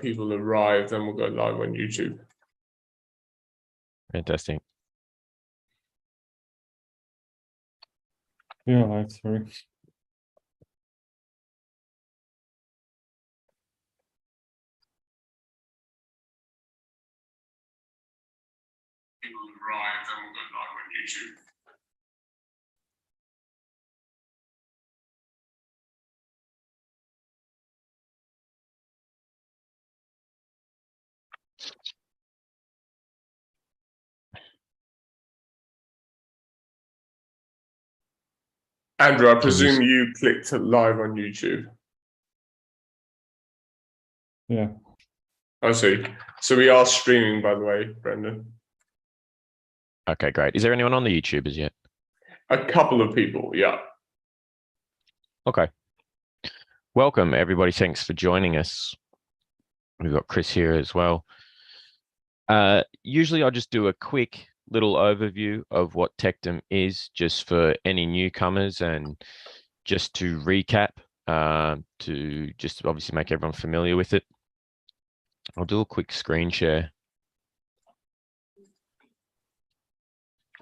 people arrive, then we'll go live on YouTube. Fantastic. Yeah, live, sorry. People arrive, then we'll go live on YouTube. Andrew, I presume you clicked live on YouTube. Yeah. I see. So we are streaming, by the way, Brendan. Okay, great. Is there anyone on the YouTubers yet? A couple of people, yeah. Okay. Welcome, everybody. Thanks for joining us. We've got Chris here as well. Usually I'll just do a quick little overview of what Tectum is, just for any newcomers, and just to recap, to just obviously make everyone familiar with it. I'll do a quick screen share.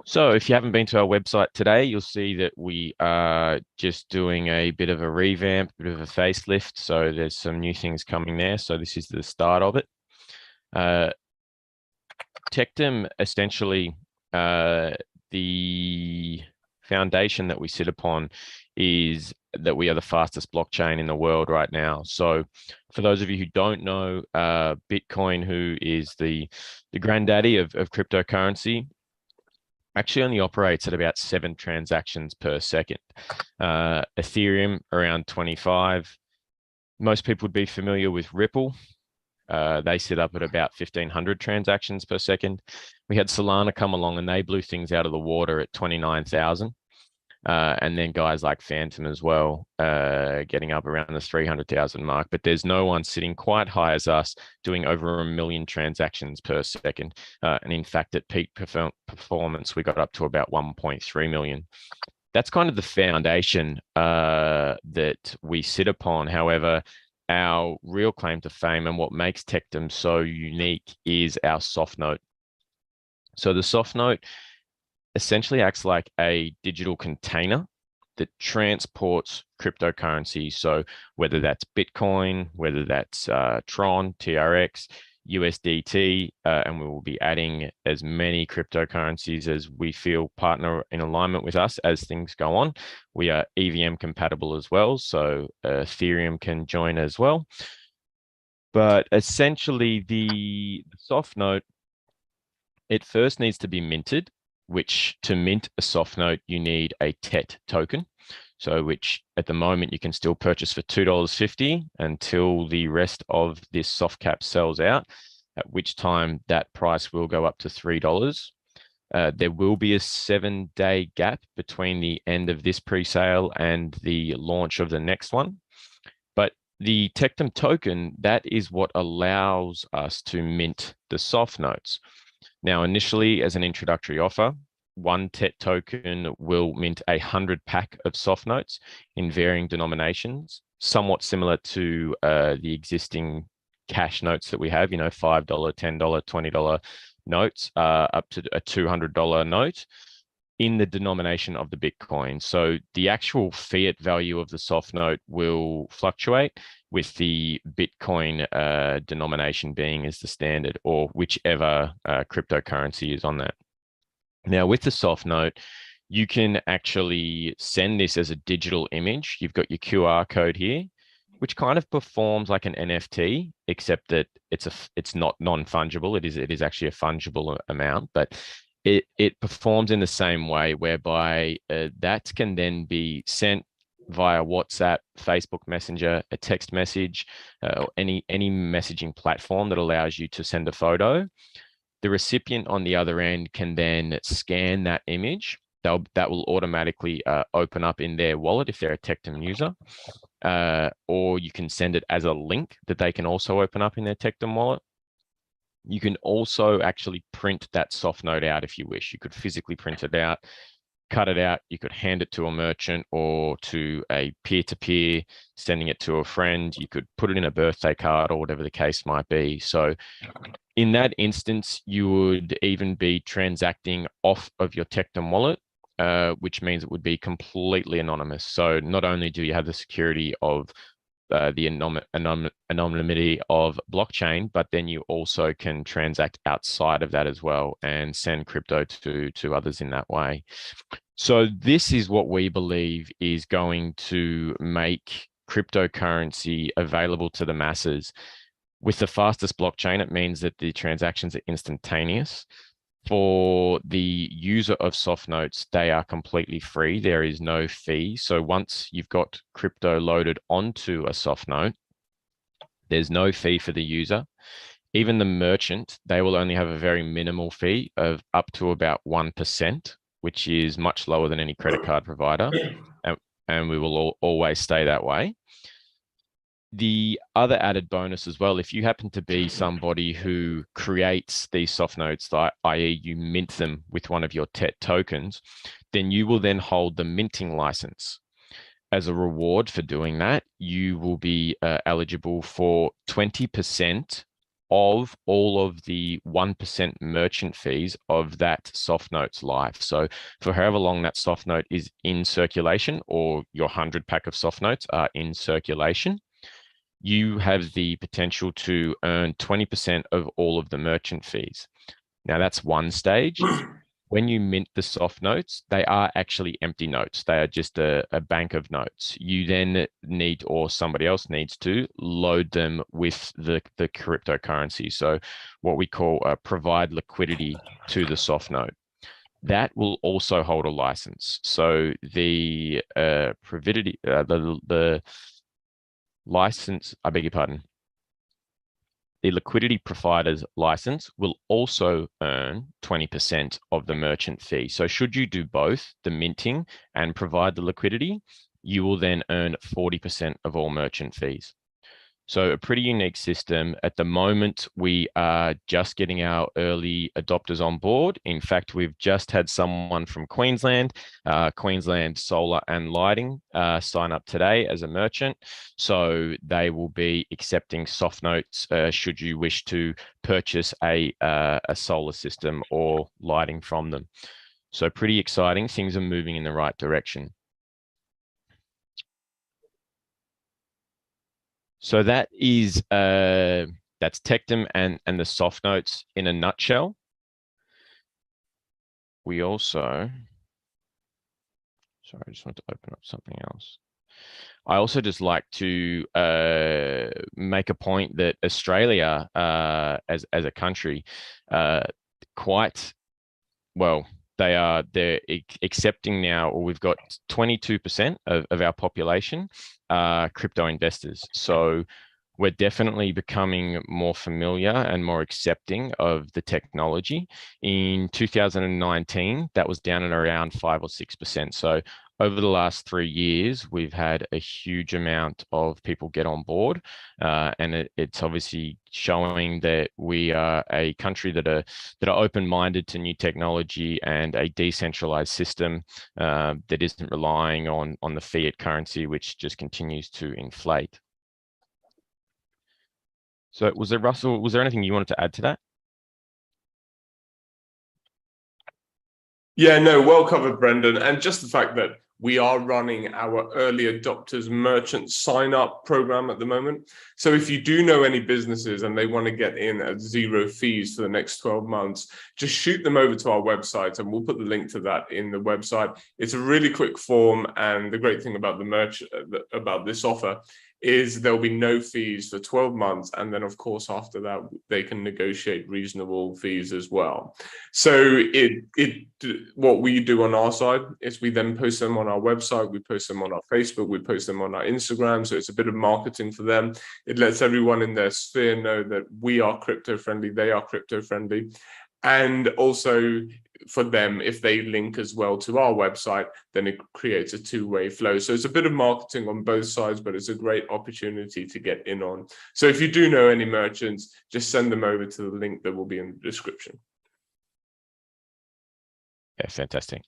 So if you haven't been to our website today, you'll see that we are just doing a bit of a revamp, a bit of a facelift. So there's some new things coming there. So this is the start of it. Tectum, essentially, the foundation that we sit upon is that we are the fastest blockchain in the world right now. So for those of you who don't know, Bitcoin, who is the granddaddy of cryptocurrency, actually only operates at about 7 transactions per second. Ethereum around 25. Most people would be familiar with Ripple. They sit up at about 1,500 transactions per second. We had Solana come along and they blew things out of the water at 29,000. And then guys like Phantom as well, getting up around the 300,000 mark. But there's no one sitting quite high as us, doing over 1 million transactions per second. And in fact, at peak performance, we got up to about 1.3 million. That's kind of the foundation that we sit upon. However, our real claim to fame and what makes Tectum so unique is our SoftNote. So the SoftNote essentially acts like a digital container that transports cryptocurrency. So whether that's Bitcoin, whether that's Tron, TRX, USDT, and we will be adding as many cryptocurrencies as we feel partner in alignment with us as things go on. We are EVM compatible as well, so Ethereum can join as well. But essentially the SoftNote, it first needs to be minted, which to mint a SoftNote, you need a TET token. So which at the moment you can still purchase for $2.50 until the rest of this soft cap sells out, at which time that price will go up to $3. There will be a 7-day gap between the end of this pre-sale and the launch of the next one. But the Tectum token, that is what allows us to mint the soft notes. Now, initially, as an introductory offer, one TET token will mint 100 pack of soft notes in varying denominations, somewhat similar to the existing cash notes that we have, you know, $5, $10, $20 notes, up to a $200 note in the denomination of the Bitcoin. So the actual fiat value of the soft note will fluctuate with the Bitcoin denomination being as the standard, or whichever cryptocurrency is on that. Now with the soft note, you can actually send this as a digital image. You've got your QR code here, which kind of performs like an NFT, except that it's not non-fungible. It is actually a fungible amount, but it performs in the same way, whereby that can then be sent via WhatsApp, Facebook Messenger, a text message, or any messaging platform that allows you to send a photo. The recipient on the other end can then scan that image. That will automatically open up in their wallet if they're a Tectum user, or you can send it as a link that they can also open up in their Tectum wallet. You can also actually print that soft note out if you wish. You could physically print it out, cut it out, you could hand it to a merchant or to a peer-to-peer, sending it to a friend. You could put it in a birthday card or whatever the case might be. So in that instance, you would even be transacting off of your Tectum wallet, which means it would be completely anonymous. So not only do you have the security of the anonymity of blockchain, but then you also can transact outside of that as well and send crypto to others in that way. So this is what we believe is going to make cryptocurrency available to the masses. With the fastest blockchain, it means that the transactions are instantaneous. For the user of SoftNotes, they are completely free. There is no fee. So once you've got crypto loaded onto a SoftNote, there's no fee for the user. Even the merchant, they will only have a very minimal fee of up to about 1%, which is much lower than any credit card provider. And we will always stay that way. The other added bonus as well, if you happen to be somebody who creates these soft notes, i.e. you mint them with one of your TET tokens, then you will then hold the minting license. As a reward for doing that, you will be eligible for 20% of all of the 1% merchant fees of that soft notes life. So for however long that soft note is in circulation, or your 100 pack of soft notes are in circulation, you have the potential to earn 20% of all of the merchant fees. Now that's one stage. When you mint the soft notes, they are actually empty notes. They are just a bank of notes. You then need, or somebody else needs to, load them with the cryptocurrency. So what we call provide liquidity to the soft note. That will also hold a license. So the license, I beg your pardon, the liquidity provider's license will also earn 20% of the merchant fee. So should you do both, the minting and provide the liquidity, you will then earn 40% of all merchant fees. So a pretty unique system. At the moment, we are just getting our early adopters on board. In fact, we've just had someone from Queensland, Queensland Solar and Lighting, sign up today as a merchant. So they will be accepting soft notes should you wish to purchase a solar system or lighting from them. So pretty exciting. Things are moving in the right direction. So that is that's Tectum and the soft notes in a nutshell. We also, sorry, I just want to open up something else. I also just like to make a point that Australia, as a country, quite well, they're accepting now, or we've got 22% of our population are crypto investors. So we're definitely becoming more familiar and more accepting of the technology. In 2019, that was down at around 5 or 6%. So over the last 3 years, we've had a huge amount of people get on board, and it's obviously showing that we are a country that are open-minded to new technology and a decentralized system that isn't relying on the fiat currency, which just continues to inflate. So Russell, was there anything you wanted to add to that? Yeah, no, well covered, Brendan. And just the fact that we are running our early adopters merchant sign up program at the moment. So if you do know any businesses and they want to get in at 0 fees for the next 12 months, just shoot them over to our website and we'll put the link to that in the website. It's a really quick form. And the great thing about about this offer is there'll be no fees for 12 months. And then, of course, after that, they can negotiate reasonable fees as well. So what we do on our side is we then post them on our website, we post them on our Facebook, we post them on our Instagram. So it's a bit of marketing for them. It lets everyone in their sphere know that we are crypto friendly, they are crypto friendly. And also for them, if they link as well to our website, then it creates a two-way flow. So it's a bit of marketing on both sides, but it's a great opportunity to get in on. So if you do know any merchants, just send them over to the link that will be in the description. Yeah, fantastic.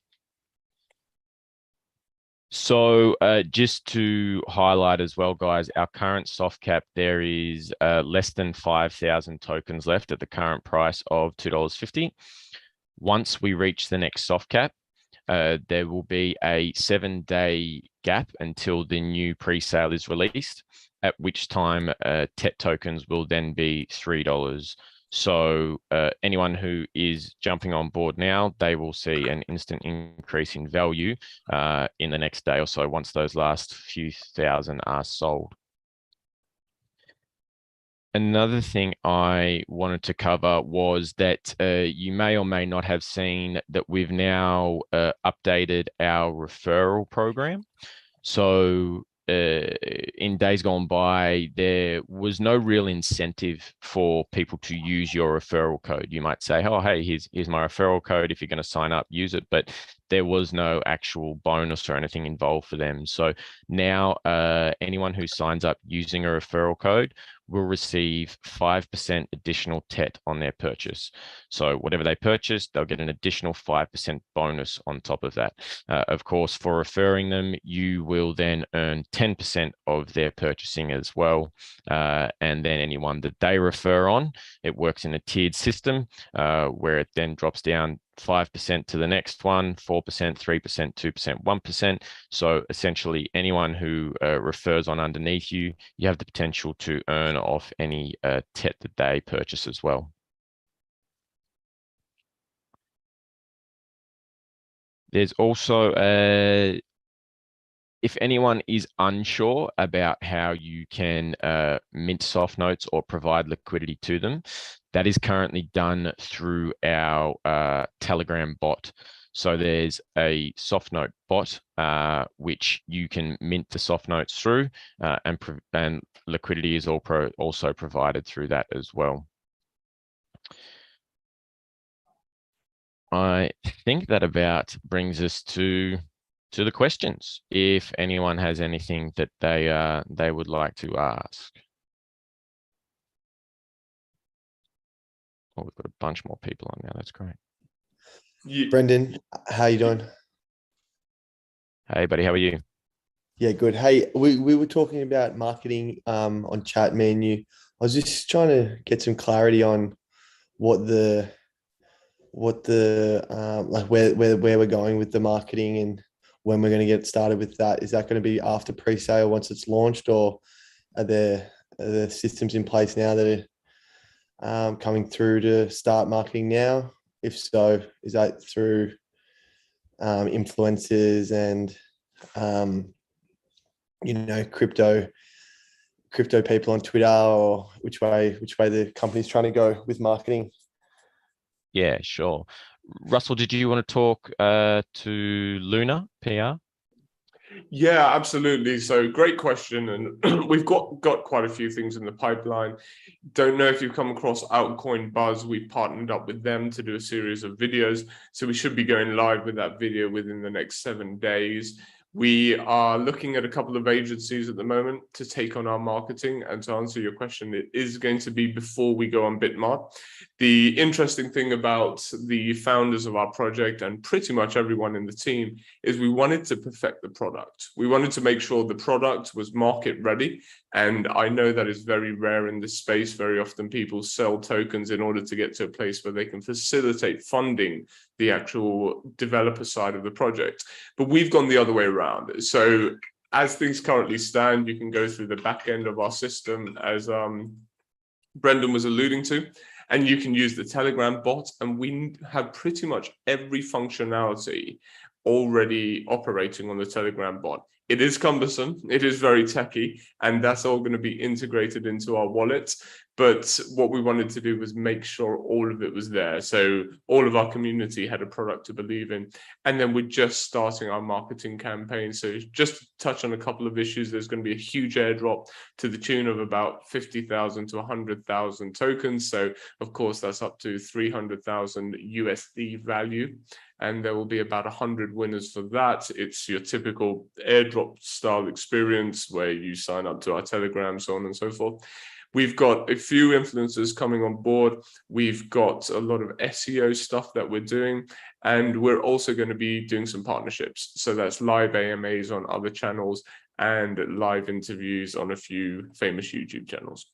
So just to highlight as well, guys, our current soft cap, there is less than 5,000 tokens left at the current price of $2.50. Once we reach the next soft cap, there will be a 7-day gap until the new pre-sale is released, at which time TET tokens will then be $3. So anyone who is jumping on board now, they will see an instant increase in value in the next day or so once those last few thousand are sold. Another thing I wanted to cover was that you may or may not have seen that we've now updated our referral program. So in days gone by, there was no real incentive for people to use your referral code. You might say, oh, hey, here's my referral code. If you're going to sign up, use it. But there was no actual bonus or anything involved for them. So now anyone who signs up using a referral code will receive 5% additional TET on their purchase. So whatever they purchase, they'll get an additional 5% bonus on top of that. Of course, for referring them, you will then earn 10% of their purchasing as well. And then anyone that they refer on, it works in a tiered system where it then drops down 5% to the next one, 4%, 3%, 2%, 1%. So essentially anyone who refers on underneath you, you have the potential to earn off any TET that they purchase as well. There's also if anyone is unsure about how you can mint soft notes or provide liquidity to them, that is currently done through our Telegram bot. So there's a SoftNote bot, which you can mint the soft notes through, and liquidity is also provided through that as well. I think that about brings us to the questions. If anyone has anything that they would like to ask. Oh, we've got a bunch more people on now. That's great. Brendan, how you doing? Hey, buddy, how are you? Yeah, good. Hey, we were talking about marketing on chat, me and you. I was just trying to get some clarity on what the like where we're going with the marketing and when we're going to get started with that. Is that going to be after pre-sale once it's launched, or are there systems in place now that are coming through to start marketing now? If so, is that through influencers and crypto people on Twitter, or which way the company's trying to go with marketing? Yeah, sure. Russell, did you want to talk to Luna PR? Yeah, absolutely. So great question. And we've got quite a few things in the pipeline. Don't know if you've come across Altcoin Buzz. We partnered up with them to do a series of videos. So we should be going live with that video within the next 7 days. We are looking at a couple of agencies at the moment to take on our marketing. And to answer your question, it is going to be before we go on Bitmart. The interesting thing about the founders of our project and pretty much everyone in the team is we wanted to perfect the product. We wanted to make sure the product was market ready. And I know that is very rare in this space. Very often people sell tokens in order to get to a place where they can facilitate funding the actual developer side of the project. But we've gone the other way around. So as things currently stand, you can go through the back end of our system, as Brendan was alluding to, and you can use the Telegram bot. And we have pretty much every functionality already operating on the Telegram bot. It is cumbersome, it is very techy, and that's all going to be integrated into our wallet. But what we wanted to do was make sure all of it was there. So all of our community had a product to believe in. And then we're just starting our marketing campaign. So just to touch on a couple of issues, there's going to be a huge airdrop to the tune of about 50,000 to 100,000 tokens. So of course, that's up to 300,000 USD value. And there will be about 100 winners for that. It's your typical airdrop style experience where you sign up to our Telegram, so on and so forth. We've got a few influencers coming on board. We've got a lot of SEO stuff that we're doing, and we're also going to be doing some partnerships. So that's live AMAs on other channels and live interviews on a few famous YouTube channels.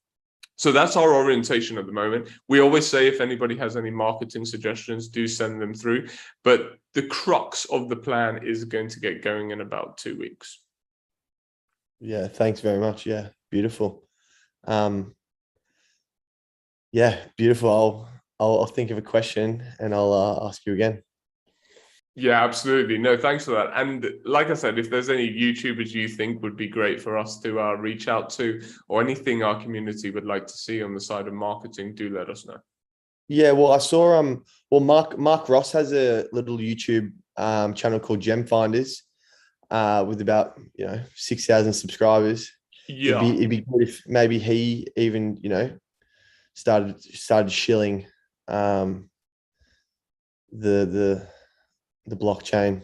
So that's our orientation at the moment. We always say if anybody has any marketing suggestions, do send them through. But the crux of the plan is going to get going in about 2 weeks. Yeah, thanks very much. Yeah, beautiful. Yeah, beautiful. I'll think of a question and I'll ask you again. Yeah, absolutely. No, thanks for that. And like I said, if there's any YouTubers you think would be great for us to reach out to, or anything our community would like to see on the side of marketing, do let us know. Yeah, well, I saw Mark Ross has a little YouTube channel called Gem Finders with about 6,000 subscribers. Yeah, It'd be good if maybe he even started shilling the blockchain.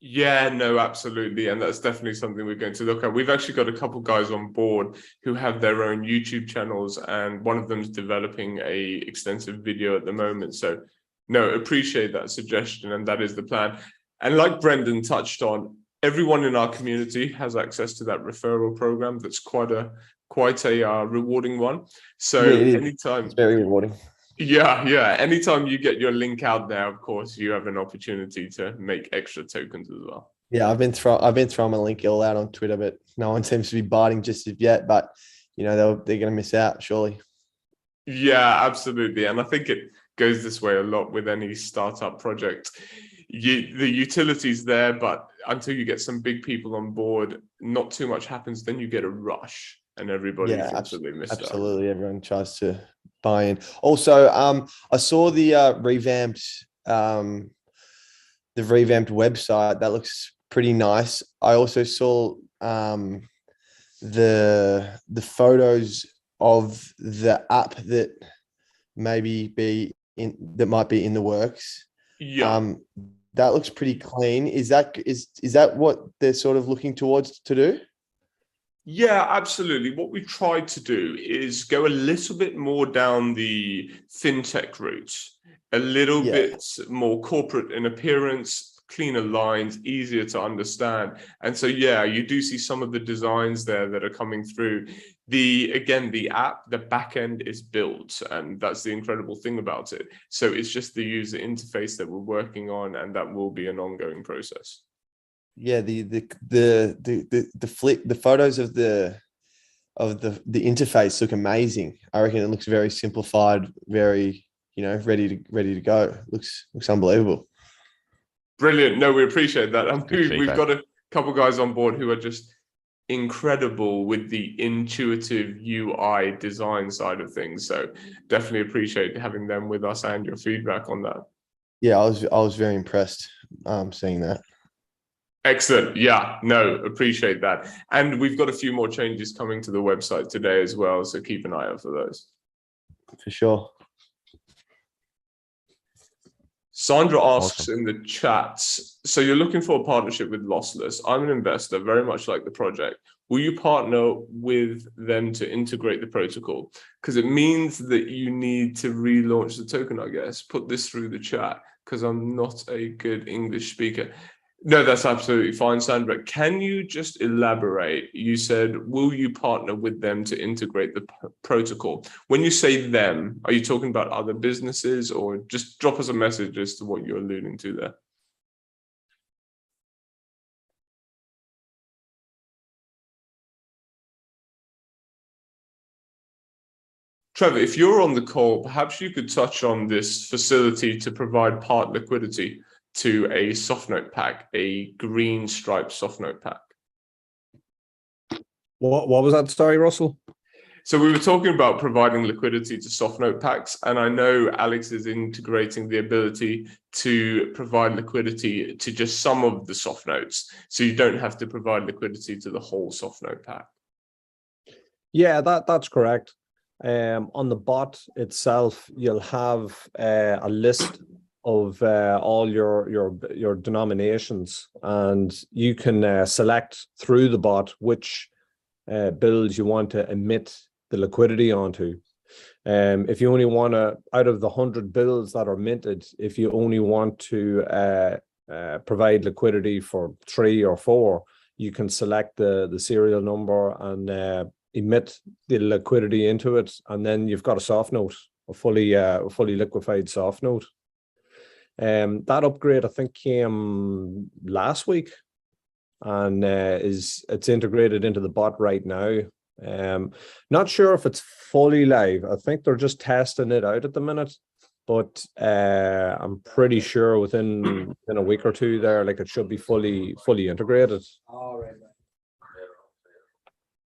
yeah, no, absolutely. And that's definitely something we're going to look at. We've actually got a couple guys on board who have their own YouTube channels, and one of them is developing a extensive video at the moment. So no, appreciate that suggestion, and that is the plan. And like Brendan touched on, everyone in our community has access to that referral program. That's quite a rewarding one. So Yeah, anytime, it's very rewarding. yeah. Anytime you get your link out there, of course, you have an opportunity to make extra tokens as well. Yeah, I've been throwing a link all out on Twitter, but no one seems to be biting just yet. But they're going to miss out surely. Yeah, absolutely. And I think it goes this way a lot with any startup project. The utility's there, but until you get some big people on board, not too much happens. Then you get a rush, and everybody thinks that they missed out. Absolutely, everyone tries to buy in. Also, I saw the revamped website. That looks pretty nice. I also saw the photos of the app that might be in the works. Yeah. That looks pretty clean. Is that what they're sort of looking towards to do? Yeah, absolutely. What we've tried to do is go a little bit more down the fintech route, a little bit more corporate in appearance, cleaner lines, easier to understand. And so, yeah, you do see some of the designs there that are coming through. The app, the back end is built, and that's the incredible thing about it. So it's just the user interface that we're working on, and that will be an ongoing process. Yeah, the photos of the interface look amazing. I reckon it looks very simplified, very ready to go. Looks unbelievable. Brilliant. No, we appreciate that. And we've got a couple guys on board who are just incredible with the intuitive UI design side of things. So definitely appreciate having them with us and your feedback on that. Yeah, I was very impressed seeing that. Excellent. Yeah, no, appreciate that. And we've got a few more changes coming to the website today as well. So keep an eye out for those. For sure. Sandra asks in the chat, so you're looking for a partnership with Lossless. I'm an investor, very much like the project. Will you partner with them to integrate the protocol? Because it means that you need to relaunch the token, I guess. Put this through the chat because I'm not a good English speaker. No, that's absolutely fine, Sandra. Can you just elaborate? You said, will you partner with them to integrate the protocol? When you say them, are you talking about other businesses, or just drop us a message as to what you're alluding to there? Trevor, if you're on the call, perhaps you could touch on this facility to provide part liquidity to a SoftNote pack, a green striped SoftNote pack. What was that? Sorry, Russell. So we were talking about providing liquidity to SoftNote packs, and I know Alex is integrating the ability to provide liquidity to just some of the SoftNotes, so you don't have to provide liquidity to the whole SoftNote pack. Yeah, that's correct. On the bot itself, you'll have a list of all your denominations, and you can select through the bot which bills you want to emit the liquidity onto. If you only want to, out of the 100 bills that are minted, if you only want to provide liquidity for 3 or 4, you can select the serial number and emit the liquidity into it, and then you've got a SoftNote, a fully liquefied SoftNote. That upgrade I think came last week, and it's integrated into the bot right now. Not sure if it's fully live. I think they're just testing it out at the minute, but I'm pretty sure within a week or two there, like, it should be fully integrated. All right.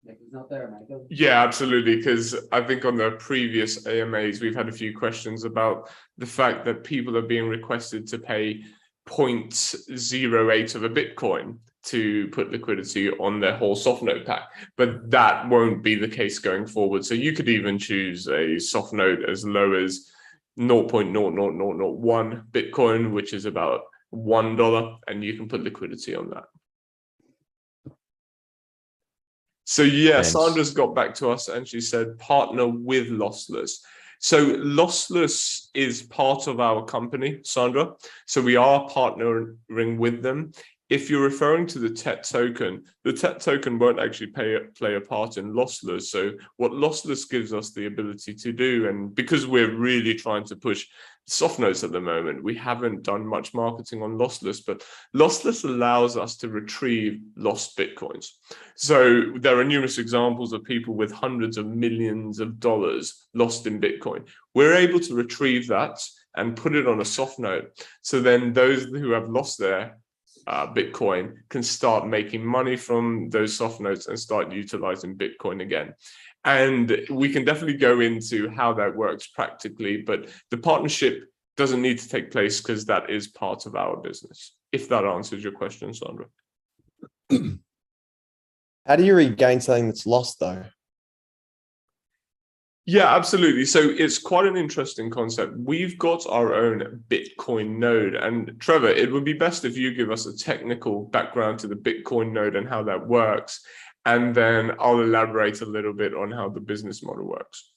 He's not there, Michael. Yeah, absolutely. Because I think on the previous AMAs, we've had a few questions about the fact that people are being requested to pay 0.08 of a Bitcoin to put liquidity on their whole SoftNote pack. But that won't be the case going forward. So you could even choose a SoftNote as low as 0.00001 Bitcoin, which is about $1, and you can put liquidity on that. So yeah, Sandra's got back to us and she said, partner with Lossless. So Lossless is part of our company, Sandra. So we are partnering with them. If you're referring to the TET token won't actually play a part in Lossless. So what Lossless gives us the ability to do, and because we're really trying to push SoftNotes at the moment, we haven't done much marketing on Lossless, but Lossless allows us to retrieve lost Bitcoins. So there are numerous examples of people with hundreds of millions of dollars lost in Bitcoin. We're able to retrieve that and put it on a SoftNote. So then those who have lost their Bitcoin can start making money from those SoftNotes and start utilizing Bitcoin again. And we can definitely go into how that works practically, but the partnership doesn't need to take place because that is part of our business, if that answers your question, Sandra. How do you regain something that's lost, though? Yeah, absolutely. So it's quite an interesting concept. We've got our own Bitcoin node. And Trevor, it would be best if you give us a technical background to the Bitcoin node and how that works. And then I'll elaborate a little bit on how the business model works.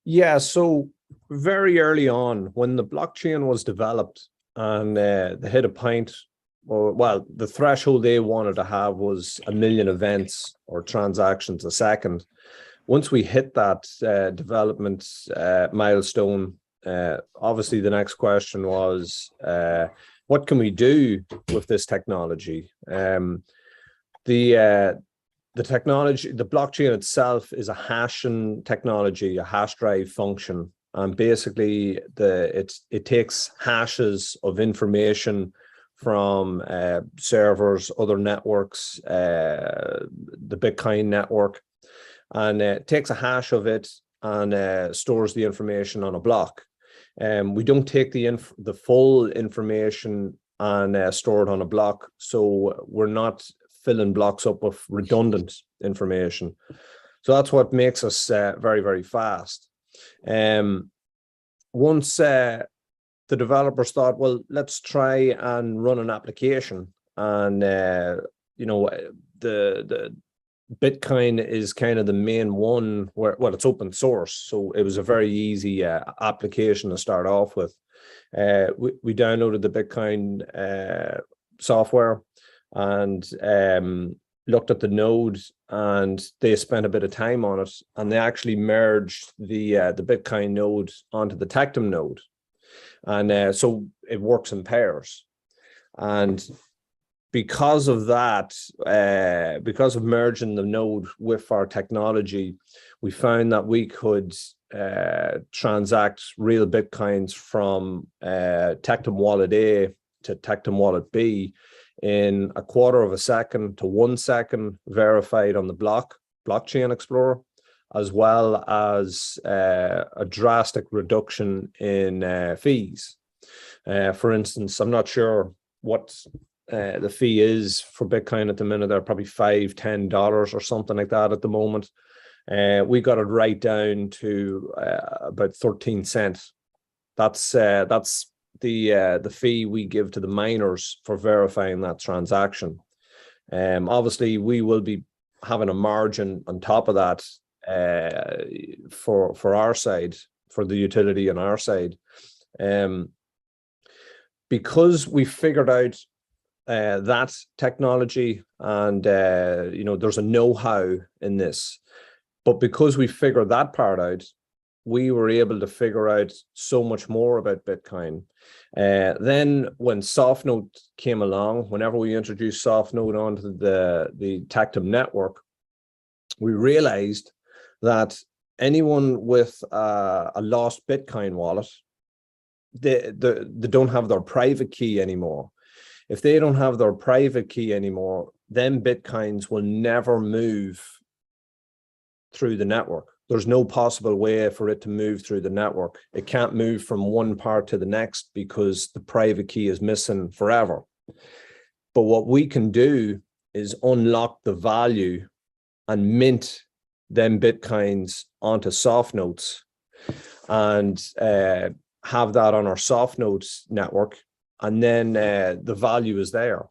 Yeah, so very early on, when the blockchain was developed and they hit a point, or well, the threshold they wanted to have was 1 million events or transactions a second. Once we hit that development milestone, obviously the next question was, what can we do with this technology? The technology, the blockchain itself is a hashing technology, a hash drive function, and basically it takes hashes of information from servers, other networks, the Bitcoin network, and takes a hash of it and stores the information on a block. We don't take the full information and store it on a block, so we're not filling blocks up with redundant information. So that's what makes us very, very fast. Once the developers thought, well, let's try and run an application, and the Bitcoin is kind of the main one where, well, it's open source, so it was a very easy application to start off with. We downloaded the Bitcoin software and looked at the node, and they spent a bit of time on it, and they actually merged the Bitcoin node onto the Tectum node, and so it works in pairs. And because of that, because of merging the node with our technology, we found that we could transact real Bitcoins from Tectum Wallet A to Tectum Wallet B in 1/4 of a second to 1 second, verified on the blockchain explorer, as well as a drastic reduction in fees. For instance, I'm not sure what the fee is for Bitcoin at the minute. They're probably $5-10 or something like that at the moment. We got it right down to about 13 cents. That's the fee we give to the miners for verifying that transaction. Obviously, we will be having a margin on top of that for our side, for the utility on our side. Because we figured out that technology, and there's a know-how in this, but because we figured that part out, we were able to figure out so much more about Bitcoin. Then when SoftNote came along, whenever we introduced SoftNote onto the Tectum network, we realized that anyone with a lost Bitcoin wallet, they don't have their private key anymore. If they don't have their private key anymore, then Bitcoins will never move through the network. There's no possible way for it to move through the network. It can't move from one part to the next because the private key is missing forever. But what we can do is unlock the value and mint them Bitcoins onto SoftNotes, and have that on our SoftNotes network, and then the value is there.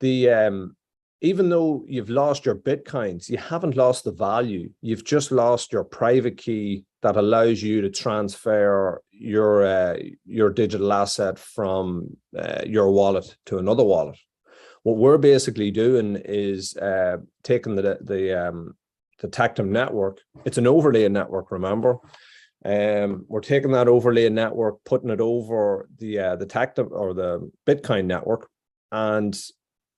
Even though you've lost your Bitcoins, you haven't lost the value. You've just lost your private key that allows you to transfer your digital asset from your wallet to another wallet. What we're basically doing is taking the Tectum network. It's an overlay network, remember? We're taking that overlay network, putting it over the Tectum or the Bitcoin network, and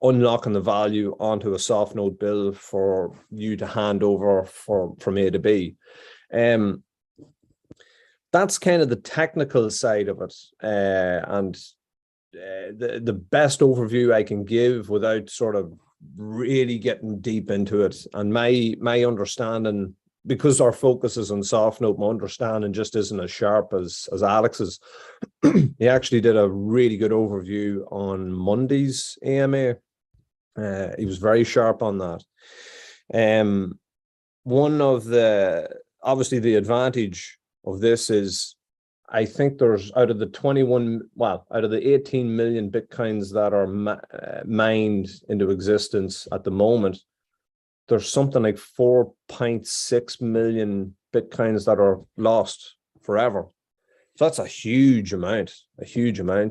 unlocking the value onto a SoftNote bill for you to hand over from A to B. That's kind of the technical side of it, and the best overview I can give without sort of really getting deep into it. And my understanding, because our focus is on SoftNote, my understanding just isn't as sharp as Alex's. He actually did a really good overview on Monday's AMA. He was very sharp on that. One of obviously the advantage of this is, I think there's out of the 18 million Bitcoins that are mined into existence at the moment, there's something like 4.6 million Bitcoins that are lost forever. So that's a huge amount.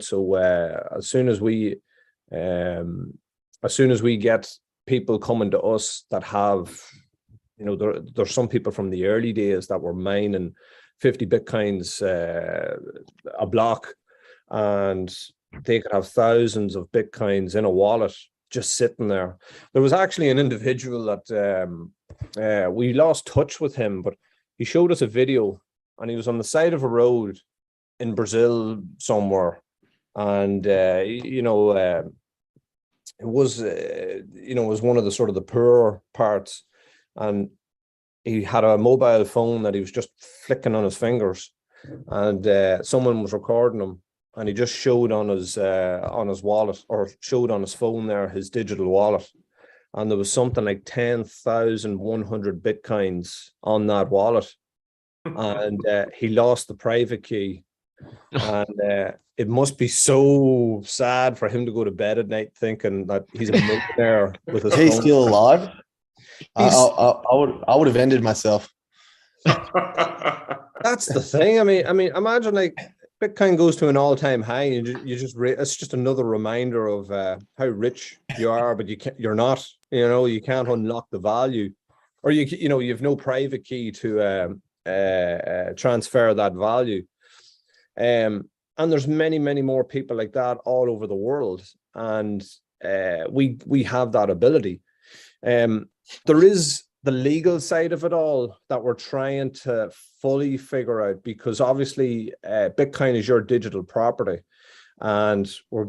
So as soon as we get people coming to us that have, there's some people from the early days that were mining 50 Bitcoins a block, and they could have thousands of Bitcoins in a wallet just sitting there. There was actually an individual that we lost touch with him, but he showed us a video, and he was on the side of a road in Brazil somewhere, and it was one of the sort of the poorer parts, and he had a mobile phone that he was just flicking on his fingers, and someone was recording him, and he just showed on his wallet, or showed on his phone there, his digital wallet, and there was something like 10,100 Bitcoins on that wallet, and he lost the private key, and it must be so sad for him to go to bed at night thinking that he's a millionaire with his phone. He's still alive. I would have ended myself. That's the thing. I mean, imagine like Bitcoin goes to an all-time high, and it's just another reminder of how rich you are, but you're not. You can't unlock the value, or you have no private key to transfer that value. And there's many, many more people like that all over the world, and we have that ability. There is the legal side of it all that we're trying to fully figure out, because obviously Bitcoin is your digital property, and we'll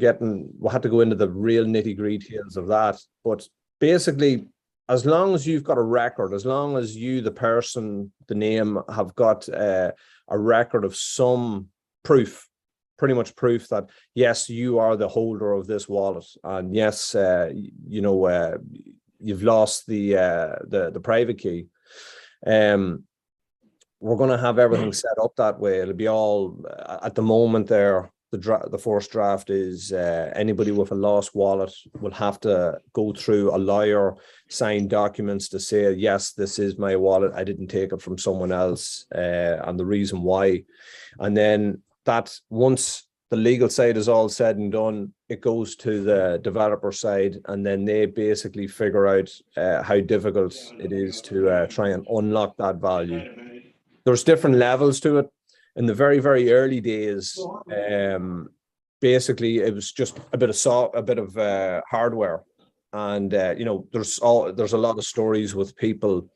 have to go into the real nitty-gritty details of that. But basically, as long as you've got a record, as long as you, the person, the name, have got a record of some proof, pretty much proof that yes, you are the holder of this wallet, and yes, you've lost the private key. We're going to have everything set up that way. It'll be all, at the moment, there's the first draft is anybody with a lost wallet will have to go through a lawyer, sign documents to say, yes, this is my wallet. I didn't take it from someone else, and the reason why. And then that, once the legal side is all said and done, it goes to the developer side, and then they basically figure out how difficult it is to try and unlock that value. There's different levels to it. In the very, very early days, basically it was just a bit of hardware, and there's a lot of stories with people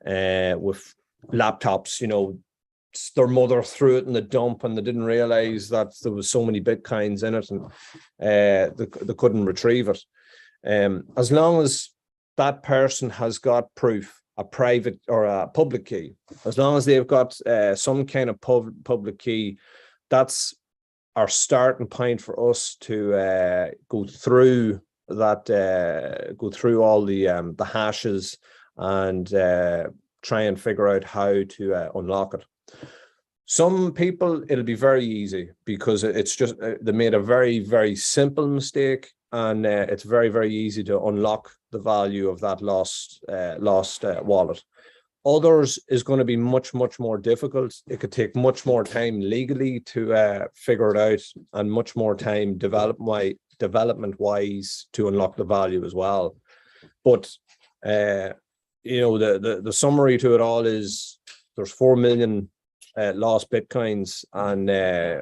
with laptops. Their mother threw it in the dump and they didn't realize that there was so many bitcoins in it, and they couldn't retrieve it. As long as that person has got proof, a private or a public key, as long as they've got some kind of public key, that's our starting point for us to go through that, go through all the hashes and try and figure out how to unlock it. Some people, it'll be very easy because it's just they made a very, very simple mistake, and it's very, very easy to unlock the value of that lost wallet. Others is going to be much, much more difficult. It could take much more time legally to figure it out, and much more time development-wise to unlock the value as well. But the summary to it all is there's 4 million lost bitcoins, and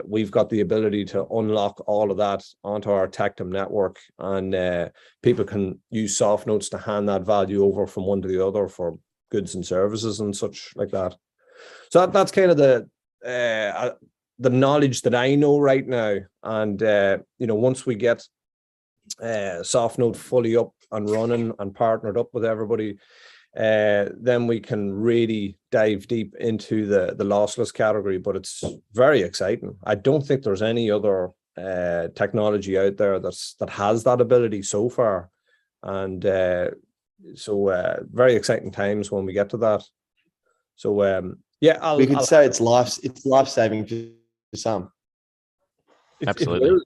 we've got the ability to unlock all of that onto our Tectum network, and people can use SoftNotes to hand that value over from one to the other for goods and services and such like that. So that's kind of the knowledge that I know right now. And once we get SoftNote fully up and running and partnered up with everybody, then we can really dive deep into the lossless category. But it's very exciting. I don't think there's any other technology out there that has that ability so far, and so very exciting times when we get to that. So we could say it's life-saving for some. Absolutely.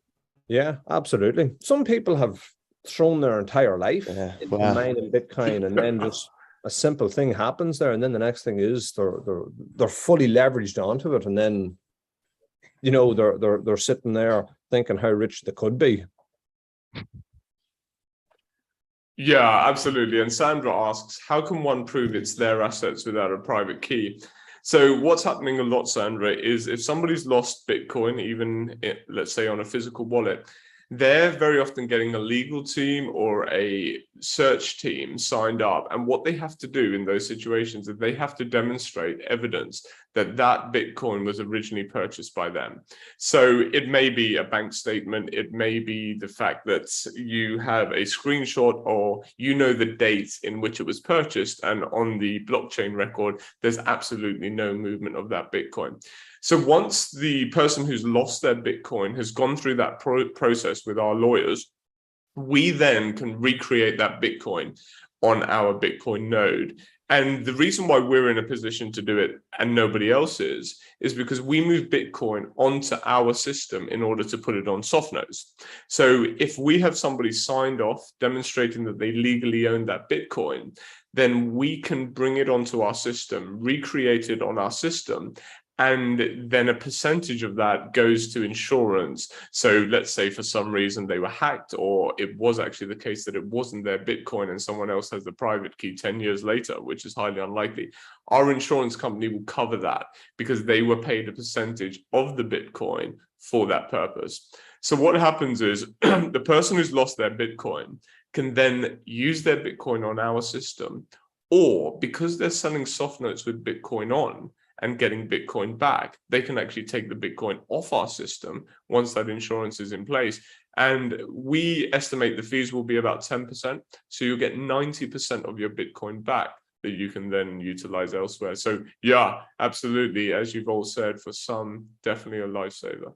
Yeah, absolutely. Some people have thrown their entire life into mining Bitcoin, and then just a simple thing happens there, and then the next thing is they're fully leveraged onto it, and then they're sitting there thinking how rich they could be. Yeah, absolutely. And Sandra asks, how can one prove it's their assets without a private key? So what's happening a lot, Sandra, is if somebody's lost Bitcoin, even let's say on a physical wallet, they're very often getting a legal team or a search team signed up. And what they have to do in those situations is they have to demonstrate evidence that that Bitcoin was originally purchased by them. So it may be a bank statement. It may be the fact that you have a screenshot, or the date in which it was purchased. And on the blockchain record, there's absolutely no movement of that Bitcoin. So once the person who's lost their Bitcoin has gone through that process with our lawyers, we then can recreate that Bitcoin on our Bitcoin node. And the reason why we're in a position to do it and nobody else is because we move Bitcoin onto our system in order to put it on SoftNote. So if we have somebody signed off demonstrating that they legally own that Bitcoin, then we can bring it onto our system, recreate it on our system, and then a percentage of that goes to insurance. So let's say for some reason they were hacked, or it was actually the case that it wasn't their Bitcoin and someone else has the private key 10 years later, which is highly unlikely. Our insurance company will cover that because they were paid a percentage of the Bitcoin for that purpose. So what happens is the person who's lost their Bitcoin can then use their Bitcoin on our system, or because they're selling SoftNotes with Bitcoin on and getting Bitcoin back, they can actually take the Bitcoin off our system once that insurance is in place. And we estimate the fees will be about 10%. So you'll get 90% of your Bitcoin back that you can then utilize elsewhere. So yeah, absolutely. As you've all said, for some, definitely a lifesaver.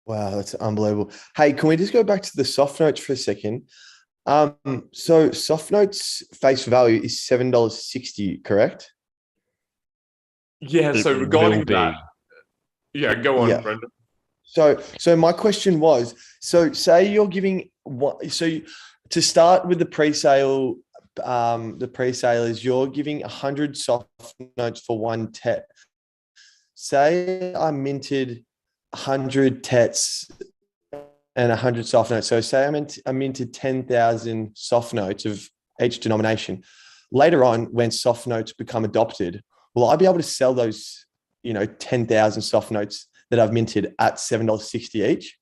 Wow, that's unbelievable. Hey, can we just go back to the SoftNotes for a second? So SoftNote's face value is $7.60, correct? Yeah, so regarding that, go on, Brendan. So my question was, so say you're giving what, to start with the pre-sale is you're giving 100 soft notes for one TET. Say I minted 100 TETs and 100 soft notes. So say I minted 10,000 soft notes of each denomination. Later on, when soft notes become adopted, will I be able to sell those, 10,000 soft notes that I've minted at $7.60 each?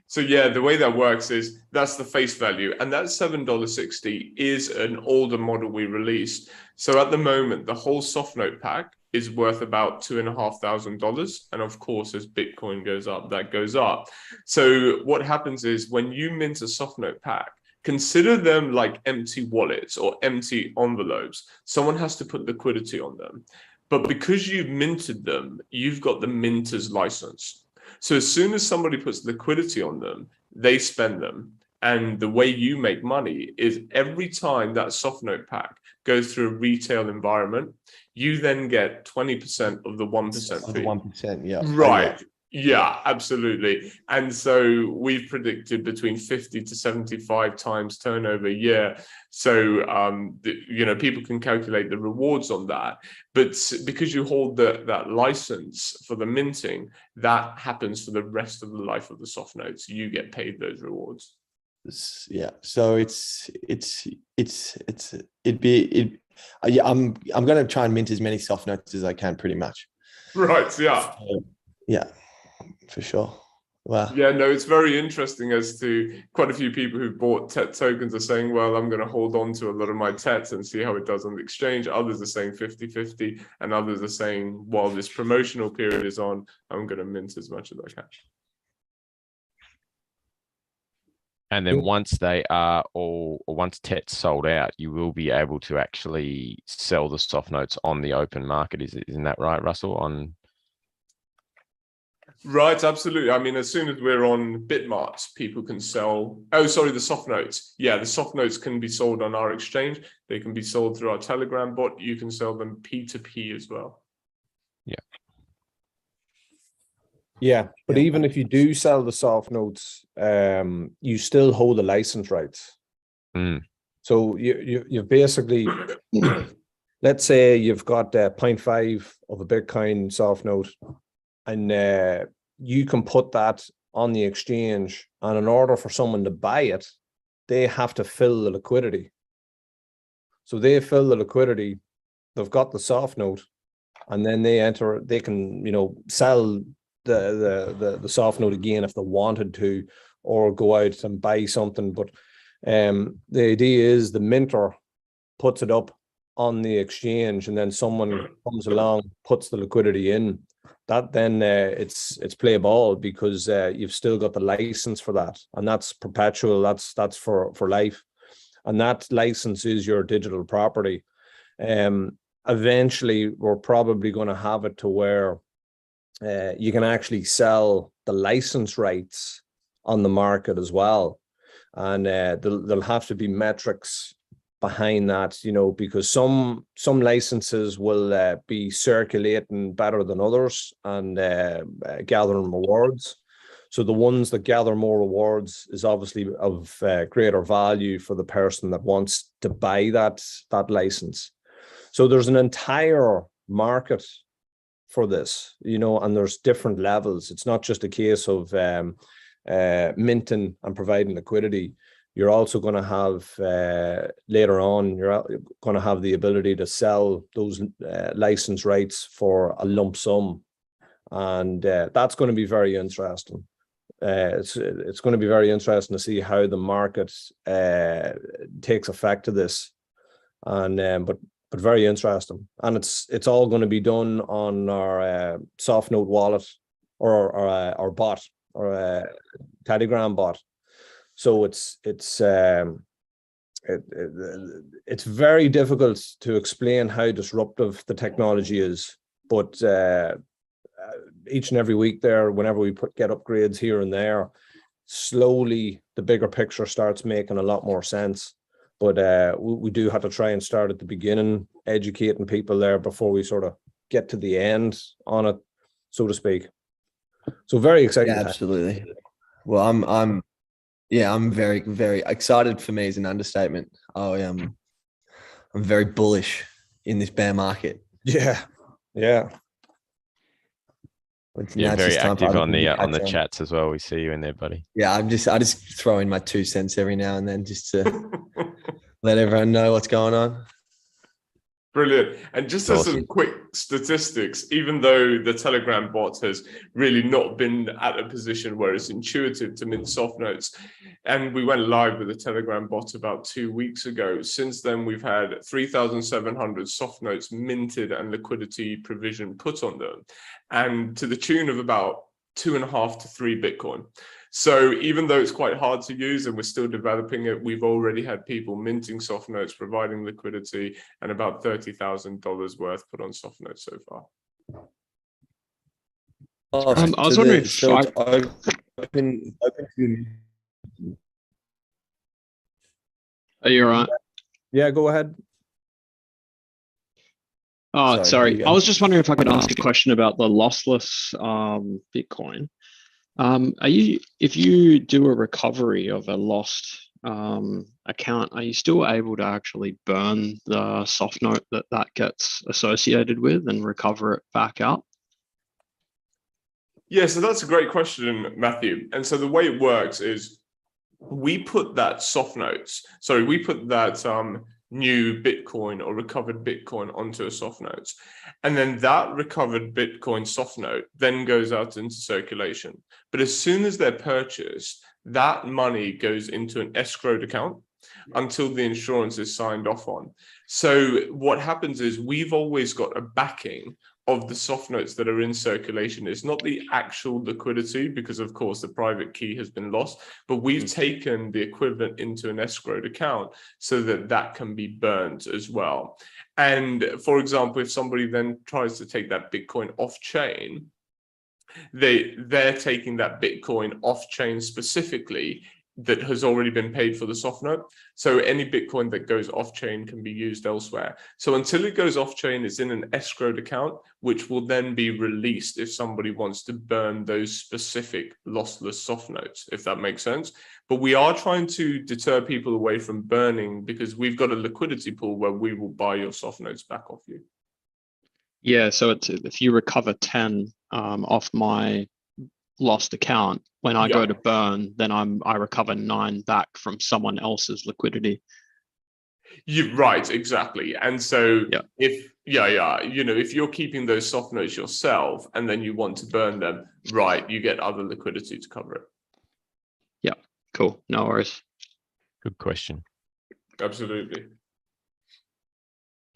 So yeah, the way that works is that's the face value, and that $7.60 is an older model we released. So at the moment, the whole SoftNote pack is worth about $2,500, and of course, as Bitcoin goes up, that goes up. So what happens is when you mint a SoftNote pack, consider them like empty wallets or empty envelopes. Someone has to put liquidity on them, but because you've minted them, you've got the minter's license. So as soon as somebody puts liquidity on them, they spend them. And the way you make money is every time that SoftNote pack goes through a retail environment, you then get 20% of the 1% fee. 1%, yeah. Right. Yeah, absolutely. And so we've predicted between 50 to 75 times turnover a year. So, people can calculate the rewards on that. But because you hold that license for the minting, that happens for the rest of the life of the soft notes. You get paid those rewards. Yeah. So I'm going to try and mint as many soft notes as I can, pretty much. Right. Yeah. Yeah. For sure. Wow. Yeah, no, it's very interesting as to quite a few people who bought TET tokens are saying, well, I'm going to hold on to a lot of my TETs and see how it does on the exchange. Others are saying 50-50, and others are saying, while this promotional period is on, I'm going to mint as much as I can. And then once they are once TET's sold out, you will be able to actually sell the soft notes on the open market. Isn't that right, Russell? Right, absolutely. I mean, as soon as we're on Bitmart, people can sell. Oh, sorry, the soft notes. Yeah, the soft notes can be sold on our exchange. They can be sold through our Telegram bot. You can sell them P2P as well. Yeah. Yeah, but even if you do sell the soft notes, you still hold the license rights. Mm. So you basically, let's say you've got 0.5 of a Bitcoin soft note, and you can put that on the exchange, and in order for someone to buy it, they have to fill the liquidity. So they fill the liquidity, they've got the soft note, and then they can, sell the soft note again if they wanted to, or go out and buy something. But the idea is the minter puts it up on the exchange, and then someone comes along, puts the liquidity in. That then it's play ball, because you've still got the license for that, and that's perpetual. That's for life, and that license is your digital property. Eventually, we're probably going to have it to where you can actually sell the license rights on the market as well, and there'll have to be metrics behind that, because some licenses will be circulating better than others and gathering rewards. So the ones that gather more rewards is obviously of greater value for the person that wants to buy that license. So there's an entire market for this, and there's different levels. It's not just a case of minting and providing liquidity. You're also going to have later on, you're going to have the ability to sell those license rights for a lump sum, and that's going to be very interesting. It's going to be very interesting to see how the market takes effect to this, and but very interesting. And it's all going to be done on our SoftNote wallet or our bot, or Telegram bot. So it's very difficult to explain how disruptive the technology is, but each and every week there, whenever we get upgrades here and there, slowly the bigger picture starts making a lot more sense. But we do have to try and start at the beginning, educating people there before we sort of get to the end on it. so to speak. So very exciting. Yeah, absolutely. Well, I'm very, very excited. For me is an understatement. I'm very bullish in this bear market. Yeah. Yeah, very active on the chats as well. We see you in there, buddy. Yeah, I just throw in my 2 cents every now and then just to let everyone know what's going on. Brilliant. And just as some quick statistics, even though the Telegram bot has really not been at a position where it's intuitive to mint soft notes, and we went live with the Telegram bot about 2 weeks ago. Since then, we've had 3,700 soft notes minted and liquidity provision put on them, and to the tune of about 2.5 to 3 Bitcoin. So even though it's quite hard to use and we're still developing it, we've already had people minting soft notes, providing liquidity, and about $30,000 worth put on soft notes so far. I was wondering if open to. Are you all right? Yeah, go ahead. Oh, sorry. I was just wondering if I could ask a question about the lossless Bitcoin. If you do a recovery of a lost account, are you still able to actually burn the soft note that gets associated with and recover it back out? Yeah, so that's a great question, Matthew. And so the way it works is we put that we put that new Bitcoin or recovered Bitcoin onto a soft note. And then that recovered Bitcoin soft note then goes out into circulation. But as soon as they're purchased, that money goes into an escrowed account until the insurance is signed off on. So what happens is we've always got a backing of the soft notes that are in circulation. It's not the actual liquidity because, of course, the private key has been lost, but we've taken the equivalent into an escrowed account so that that can be burnt as well. And for example, if somebody then tries to take that Bitcoin off chain, they're taking that Bitcoin off chain specifically that has already been paid for the soft note. So any Bitcoin that goes off chain can be used elsewhere. So until it goes off chain, it's in an escrowed account, which will then be released if somebody wants to burn those specific lossless soft notes, if that makes sense. But we are trying to deter people away from burning because we've got a liquidity pool where we will buy your soft notes back off you. Yeah, so it's if you recover 10 off my lost account, when I go to burn, then I recover 9 back from someone else's liquidity. You're right, exactly. And so if you're keeping those soft notes yourself and then you want to burn them, right, you get other liquidity to cover it. Yeah, cool. No worries. Good question. Absolutely.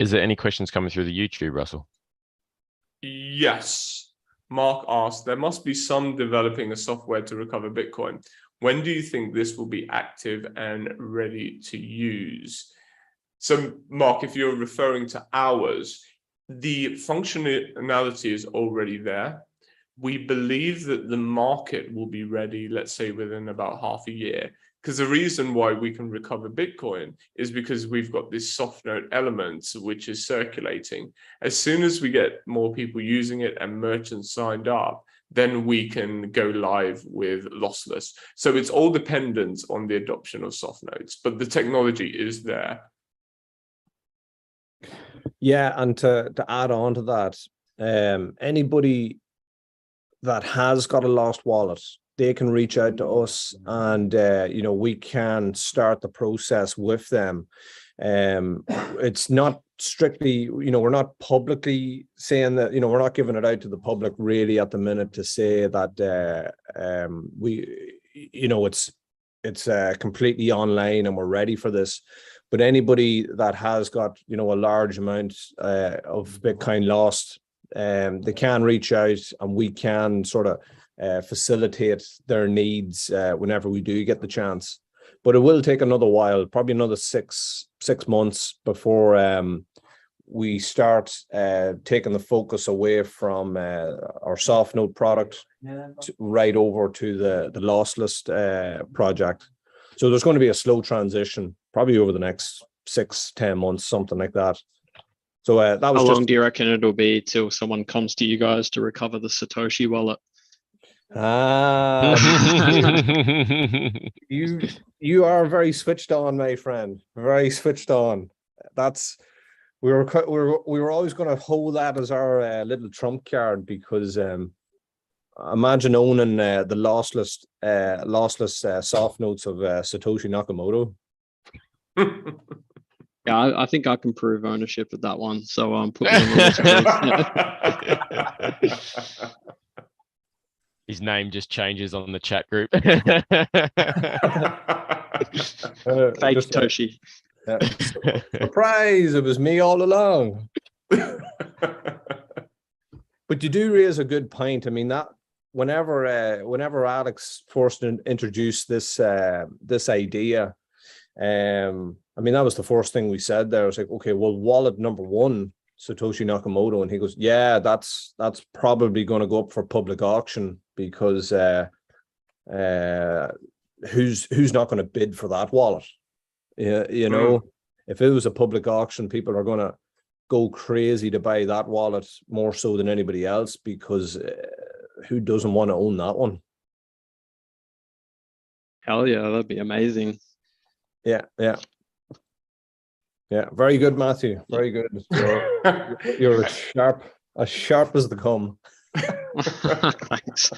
Is there any questions coming through the YouTube, Russell? Yes. Mark asked, there must be some developing a software to recover Bitcoin. When do you think this will be active and ready to use? So, Mark, if you're referring to ours, the functionality is already there. We believe that the market will be ready, let's say, within about half a year. Because the reason why we can recover Bitcoin is because we've got this soft note element, which is circulating. As soon as we get more people using it and merchants signed up, then we can go live with lossless. So it's all dependent on the adoption of soft notes, but the technology is there. Yeah, and to add on to that, anybody that has got a lost wallet, they can reach out to us and, we can start the process with them. It's not strictly, we're not publicly saying that, we're not giving it out to the public really at the minute to say that it's completely online and we're ready for this. But anybody that has got, a large amount of Bitcoin lost, they can reach out and we can sort of facilitate their needs whenever we do get the chance. But it will take another while, probably another six months before we start taking the focus away from our SoftNote product right over to the lossless project. So there's going to be a slow transition, probably over the next 6-10 months, something like that. So that was How just. long do you reckon it'll be till someone comes to you guys to recover the Satoshi wallet? You are very switched on, my friend. Very switched on. That's we were always going to hold that as our little trump card, because imagine owning the lossless soft notes of Satoshi Nakamoto. Yeah, I think I can prove ownership of that one. So put me on the list, please. His name just changes on the chat group. Fake Satoshi. Surprise! It was me all along. But you do raise a good point. I mean, that whenever Alex first introduced this idea, I mean, that was the first thing we said there. I was like, okay, well, wallet number one, Satoshi Nakamoto, and he goes, yeah, that's probably going to go up for public auction, because who's not going to bid for that wallet? Yeah, you know, if it was a public auction, people are going to go crazy to buy that wallet more so than anybody else, because who doesn't want to own that one? Hell yeah, that'd be amazing. Yeah. Very good, Matthew. Very good. You're as sharp as they come. Thanks.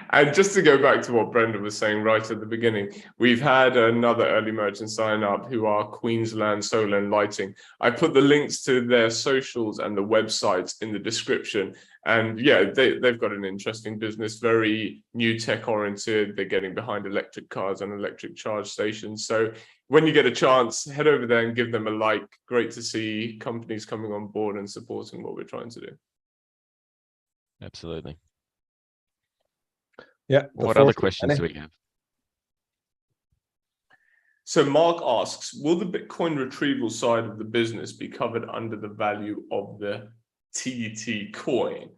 And just to go back to what Brendan was saying right at the beginning, we've had another early merchant sign up who are Queensland Solar and Lighting. I put the links to their socials and the websites in the description. And yeah, they've got an interesting business, very new tech oriented. They're getting behind electric cars and electric charge stations. So when you get a chance, head over there and give them a like. Great to see companies coming on board and supporting what we're trying to do. Absolutely. Yeah. What other questions do we have? So Mark asks, will the Bitcoin retrieval side of the business be covered under the value of the TT coin?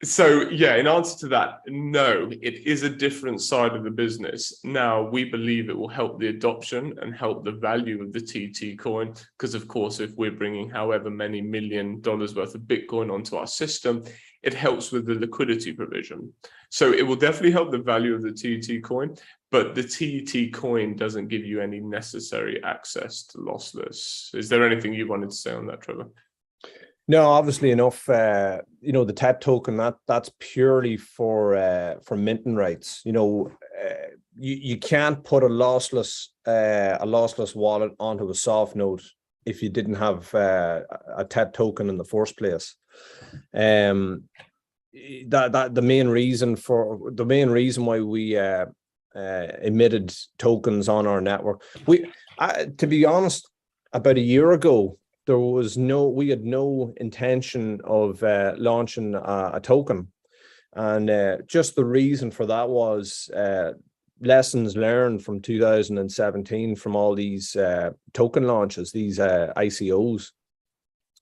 So yeah, in answer to that, no, it is a different side of the business. Now, we believe it will help the adoption and help the value of the TT coin, because of course, if we're bringing however many $1 million worth of Bitcoin onto our system, it helps with the liquidity provision. So it will definitely help the value of the TT coin, but the TT coin doesn't give you any necessary access to lossless. Is there anything you wanted to say on that, Trevor? No, obviously enough. You know, the TET token, that's purely for minting rights. You know, you can't put a lossless wallet onto a soft note if you didn't have a TET token in the first place. That the main reason why we emitted tokens on our network. To be honest, about a year ago, we had no intention of launching a token, and just the reason for that was lessons learned from 2017 from all these token launches, these ICOs,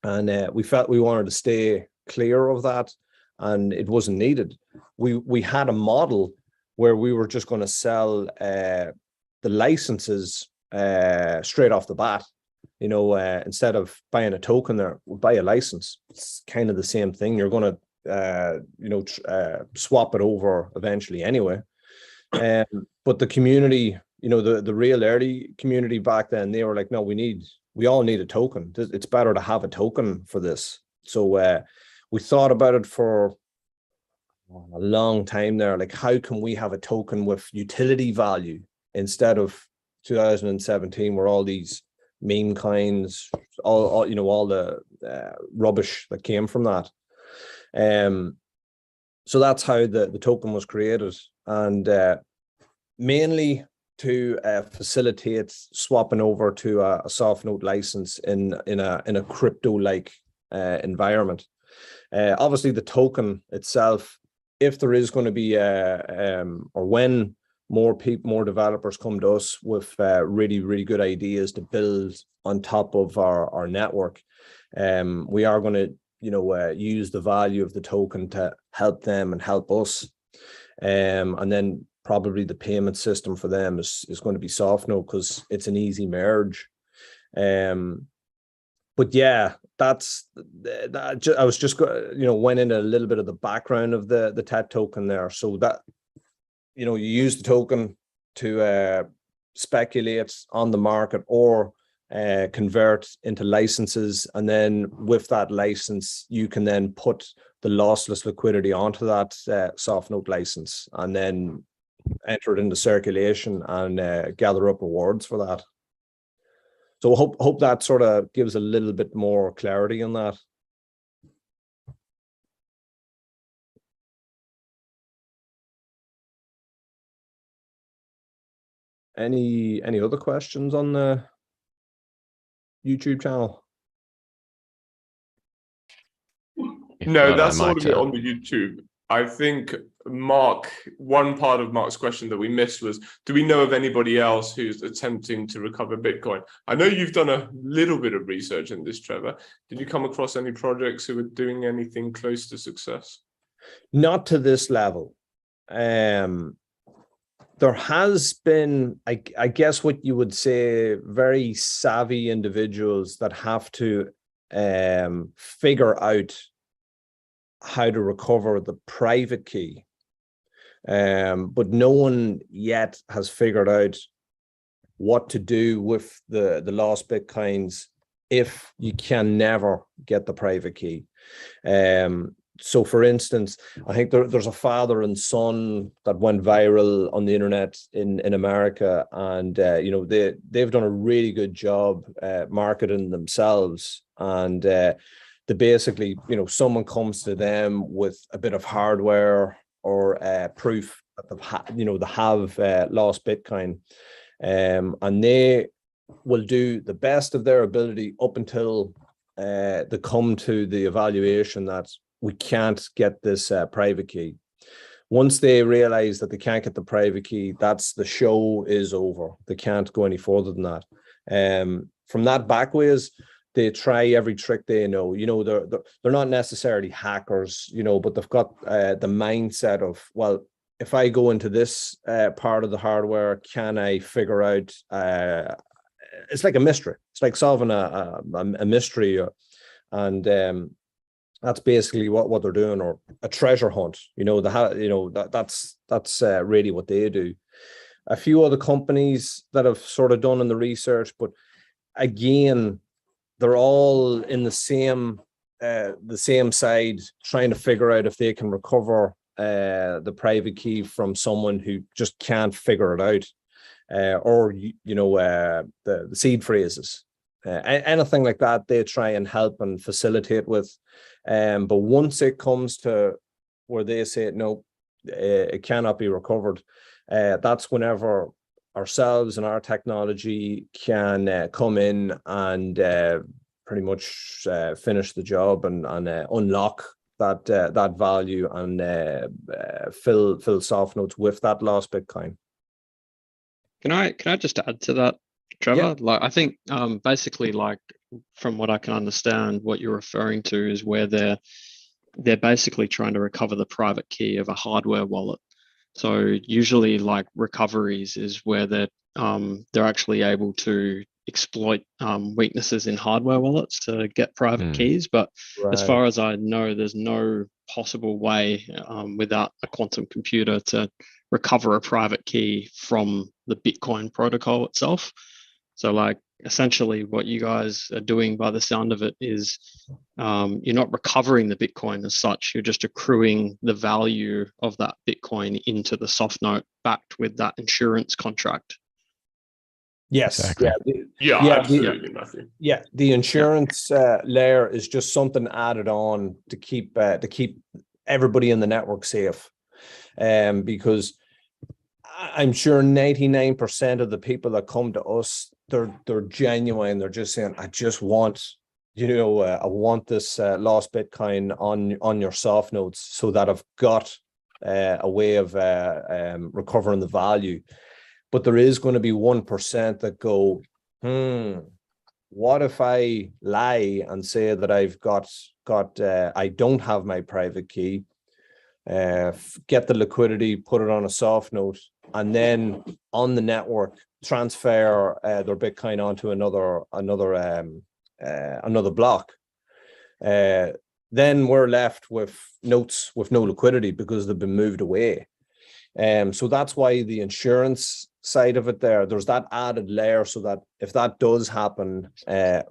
and we felt we wanted to stay clear of that, and it wasn't needed. We had a model where we were just going to sell the licenses straight off the bat. You know, instead of buying a token there, we'll buy a license. It's kind of the same thing. You're going to, swap it over eventually anyway. But the community, you know, the real early community back then, they were like, no, we all need a token. It's better to have a token for this. So we thought about it for a long time there. Like, how can we have a token with utility value instead of 2017, where all these meme coins, all the rubbish that came from that. So that's how the token was created, and mainly to facilitate swapping over to a SoftNote license in a crypto-like environment. Obviously, the token itself, if there is going to be or when more developers come to us with really, really good ideas to build on top of our network, we are going to, use the value of the token to help them and help us. And then probably the payment system for them is going to be SoftNote, because it's an easy merge. but yeah, that's that. I was just went into a little bit of the background of the TET token there. So that you use the token to speculate on the market or convert into licenses, and then with that license, you can then put the lossless liquidity onto that SoftNote license, and then enter it into circulation and gather up rewards for that. So hope that sort of gives a little bit more clarity on that. Any other questions on the YouTube channel? No, that's all of it on the YouTube. I think one part of Mark's question that we missed was, do we know of anybody else who's attempting to recover Bitcoin? I know you've done a little bit of research in this, Trevor. Did you come across any projects who were doing anything close to success? Not to this level. There has been, I guess what you would say, very savvy individuals that have to figure out how to recover the private key. But no one yet has figured out what to do with the lost Bitcoins if you can never get the private key. So for instance, I think there's a father and son that went viral on the internet in America, and they've done a really good job marketing themselves, and they basically, someone comes to them with a bit of hardware or proof that they have lost Bitcoin, and they will do the best of their ability up until they come to the evaluation that we can't get this private key. Once they realize that they can't get the private key, the show is over. They can't go any further than that. From that backways, they try every trick they know. They're not necessarily hackers, but they've got the mindset of, well, if I go into this part of the hardware, can I figure out? It's like a mystery. It's like solving a mystery, and that's basically what they're doing, or a treasure hunt. That's really what they do. A few other companies that have sort of done in the research, but again, they're all in the same side, trying to figure out if they can recover the private key from someone who just can't figure it out, or the seed phrases, anything like that. They try and help and facilitate with, but once it comes to where they say no, it cannot be recovered, that's whenever ourselves and our technology can come in and pretty much finish the job and unlock that value and fill SoftNotes with that lost Bitcoin. Can I just add to that, Trevor? Yeah. Like, I think basically, like, from what I can understand, what you're referring to is where they're basically trying to recover the private key of a hardware wallet. So usually, like, recoveries is where they're actually able to exploit weaknesses in hardware wallets to get private keys. But as far as I know, there's no possible way without a quantum computer to recover a private key from the Bitcoin protocol itself. So, like, essentially what you guys are doing by the sound of it is you're not recovering the Bitcoin as such, you're just accruing the value of that Bitcoin into the SoftNote backed with that insurance contract. Yes. Exactly. Absolutely, Matthew. Yeah, the insurance layer is just something added on to keep everybody in the network safe, because I'm sure 99% of the people that come to us, they're genuine. They're just saying, I just want, I want this lost Bitcoin on your soft notes so that I've got a way of recovering the value. But there is going to be 1% that go, what if I lie and say that I've got I don't have my private key, get the liquidity, put it on a soft note, and then on the network transfer their Bitcoin onto another another block. Then we're left with notes with no liquidity because they've been moved away. So that's why the insurance side of it there's that added layer, so that if that does happen, they'll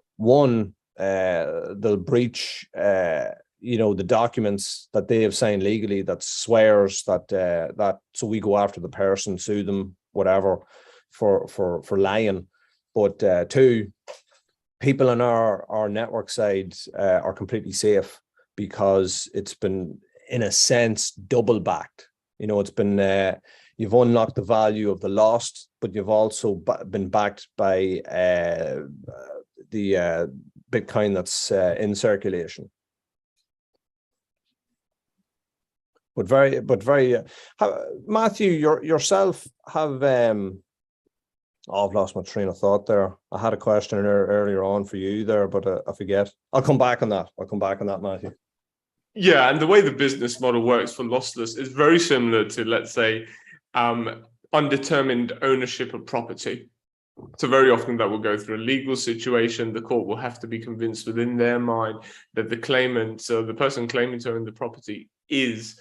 breach the documents that they have signed legally that swears that so we go after the person, sue them, whatever, for lying. But two, people on our network side are completely safe because it's been, in a sense, double backed. It's been you've unlocked the value of the lost, but you've also been backed by the Bitcoin that's in circulation. But very, Matthew, yourself have. I've lost my train of thought there. I had a question earlier on for you there, but I forget. I'll come back on that. Matthew. Yeah, and the way the business model works for lossless is very similar to, let's say, undetermined ownership of property. So very often that will go through a legal situation. The court will have to be convinced within their mind that the claimant, so the person claiming to own the property, is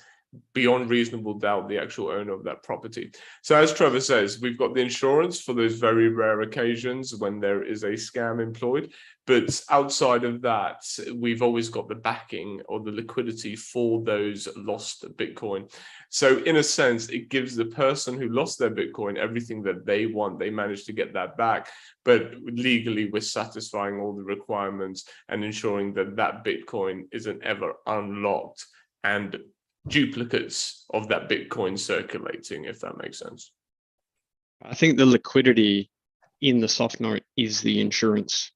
beyond reasonable doubt the actual owner of that property. So as Trevor says, we've got the insurance for those very rare occasions when there is a scam employed. But outside of that, we've always got the backing or the liquidity for those lost Bitcoin. So in a sense, it gives the person who lost their Bitcoin everything that they want. They managed to get that back. But legally, we're satisfying all the requirements and ensuring that that Bitcoin isn't ever unlocked and duplicates of that Bitcoin circulating, if that makes sense. I think the liquidity in the SoftNote is the insurance,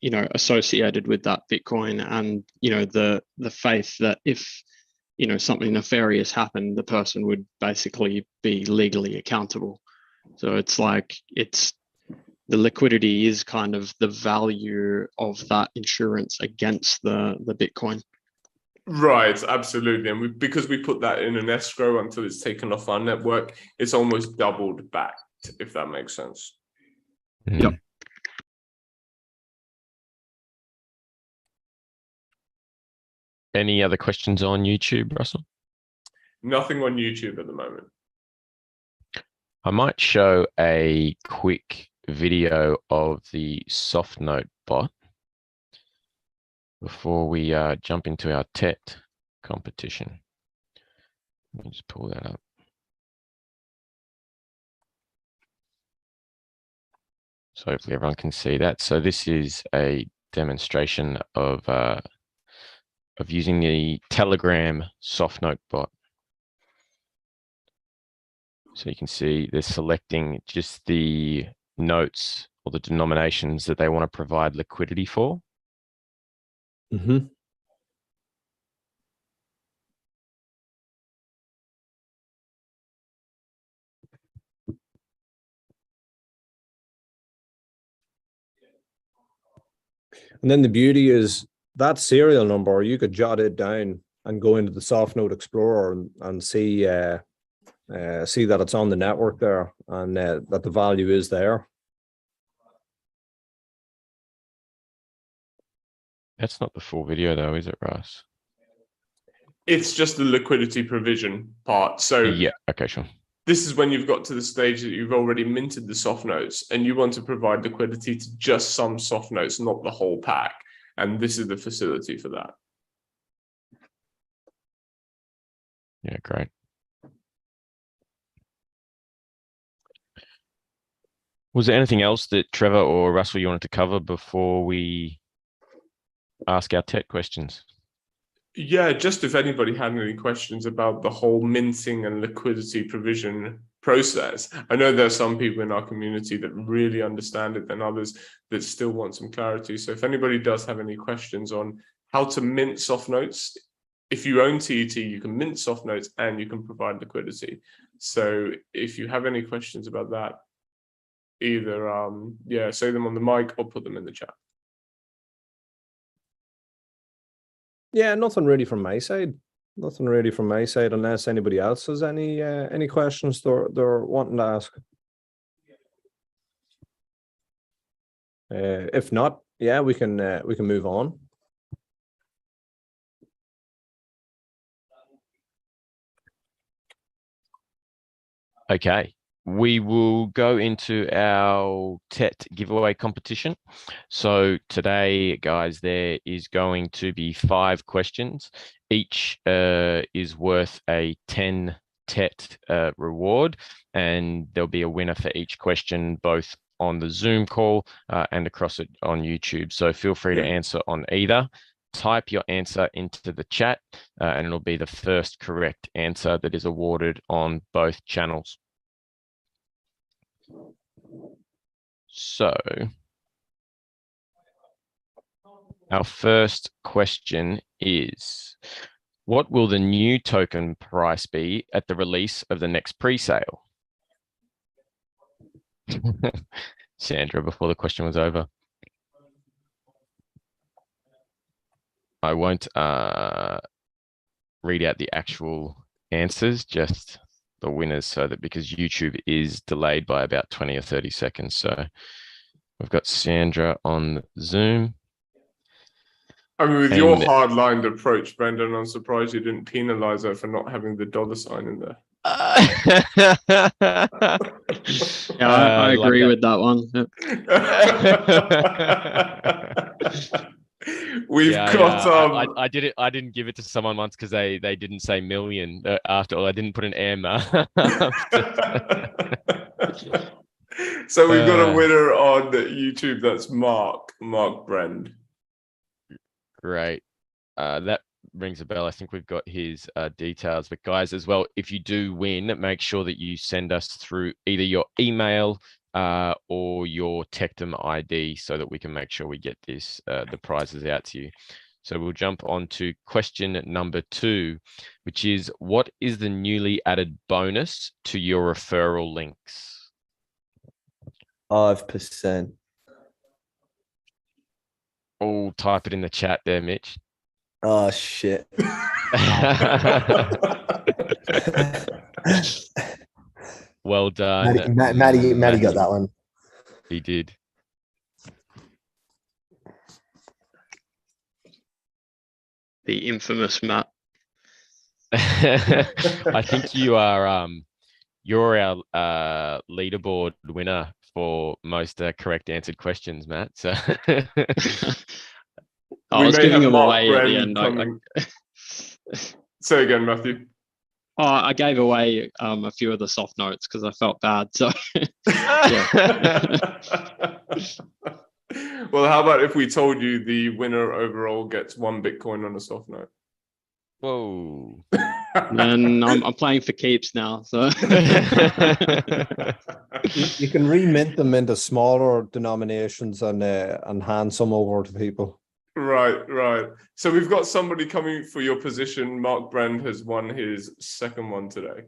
associated with that Bitcoin, and the faith that if something nefarious happened, the person would basically be legally accountable. So it's like the liquidity is kind of the value of that insurance against the Bitcoin. Right, absolutely. And because we put that in an escrow until it's taken off our network, it's almost doubled back, if that makes sense. Yep. Any other questions on YouTube, Russell? Nothing on YouTube at the moment. I might show a quick video of the SoftNote bot before we jump into our TET competition. Let me just pull that up. So hopefully everyone can see that. So this is a demonstration of using the Telegram SoftNote bot. So you can see they're selecting just the notes or the denominations that they want to provide liquidity for. Mm-hmm. And then the beauty is that serial number, you could jot it down and go into the SoftNote Explorer and see that it's on the network there, and that the value is there. That's not the full video though, is it, Russ? It's just the liquidity provision part. So yeah, okay, sure. This is when you've got to the stage that you've already minted the soft notes and you want to provide liquidity to just some soft notes, not the whole pack. And this is the facility for that. Yeah, great. Was there anything else that Trevor or Russell you wanted to cover before we ask our tech questions? Yeah, just if anybody had any questions about the whole minting and liquidity provision process. I know there are some people in our community that really understand it and others that still want some clarity. So if anybody does have any questions on how to mint soft notes, if you own TET, you can mint soft notes and you can provide liquidity. So if you have any questions about that, either say them on the mic or put them in the chat. Yeah, nothing really from my side. Nothing really from my side, unless anybody else has any questions they're wanting to ask. If not, Yeah, we can move on. Okay, we will go into our TET giveaway competition. So today, guys, there is going to be 5 questions. Each is worth a 10 TET reward, and there'll be a winner for each question, both on the Zoom call and across it on YouTube. So feel free to answer on either. Type your answer into the chat and it'll be the first correct answer that is awarded on both channels. So our first question is, what will the new token price be at the release of the next pre-sale? Sandra, before the question was over. I won't read out the actual answers, just the winners, so that because YouTube is delayed by about 20 or 30 seconds. So we've got Sandra on Zoom. I mean, with your hard-lined approach, Brendan, I'm surprised you didn't penalize her for not having the $sign in there. Yeah, I agree with that one. We've got. I did it. I didn't give it to someone once because they didn't say million after all. I didn't put an M. So we've got a winner on YouTube. That's Mark Brand. Great. That rings a bell. I think we've got his details. But guys, as well, if you do win, make sure that you send us through either your email or your Tectum ID so that we can make sure we get this the prizes out to you. So we'll jump on to question number 2, which is, what is the newly added bonus to your referral links? 5%. Oh, type it in the chat there, Mitch. Oh shit. Well done. Matty got that one. He did. The infamous Matt. I think you're our leaderboard winner for most correct answered questions, Matt. So I was giving them away at the end. Say again, Matthew. Oh, I gave away a few of the soft notes because I felt bad. So, Well, how about if we told you the winner overall gets 1 Bitcoin on a soft note? Whoa. Then I'm playing for keeps now. So you can remint them into smaller denominations and hand some over to people. Right. So we've got somebody coming for your position. Mark Brand has won his second one today.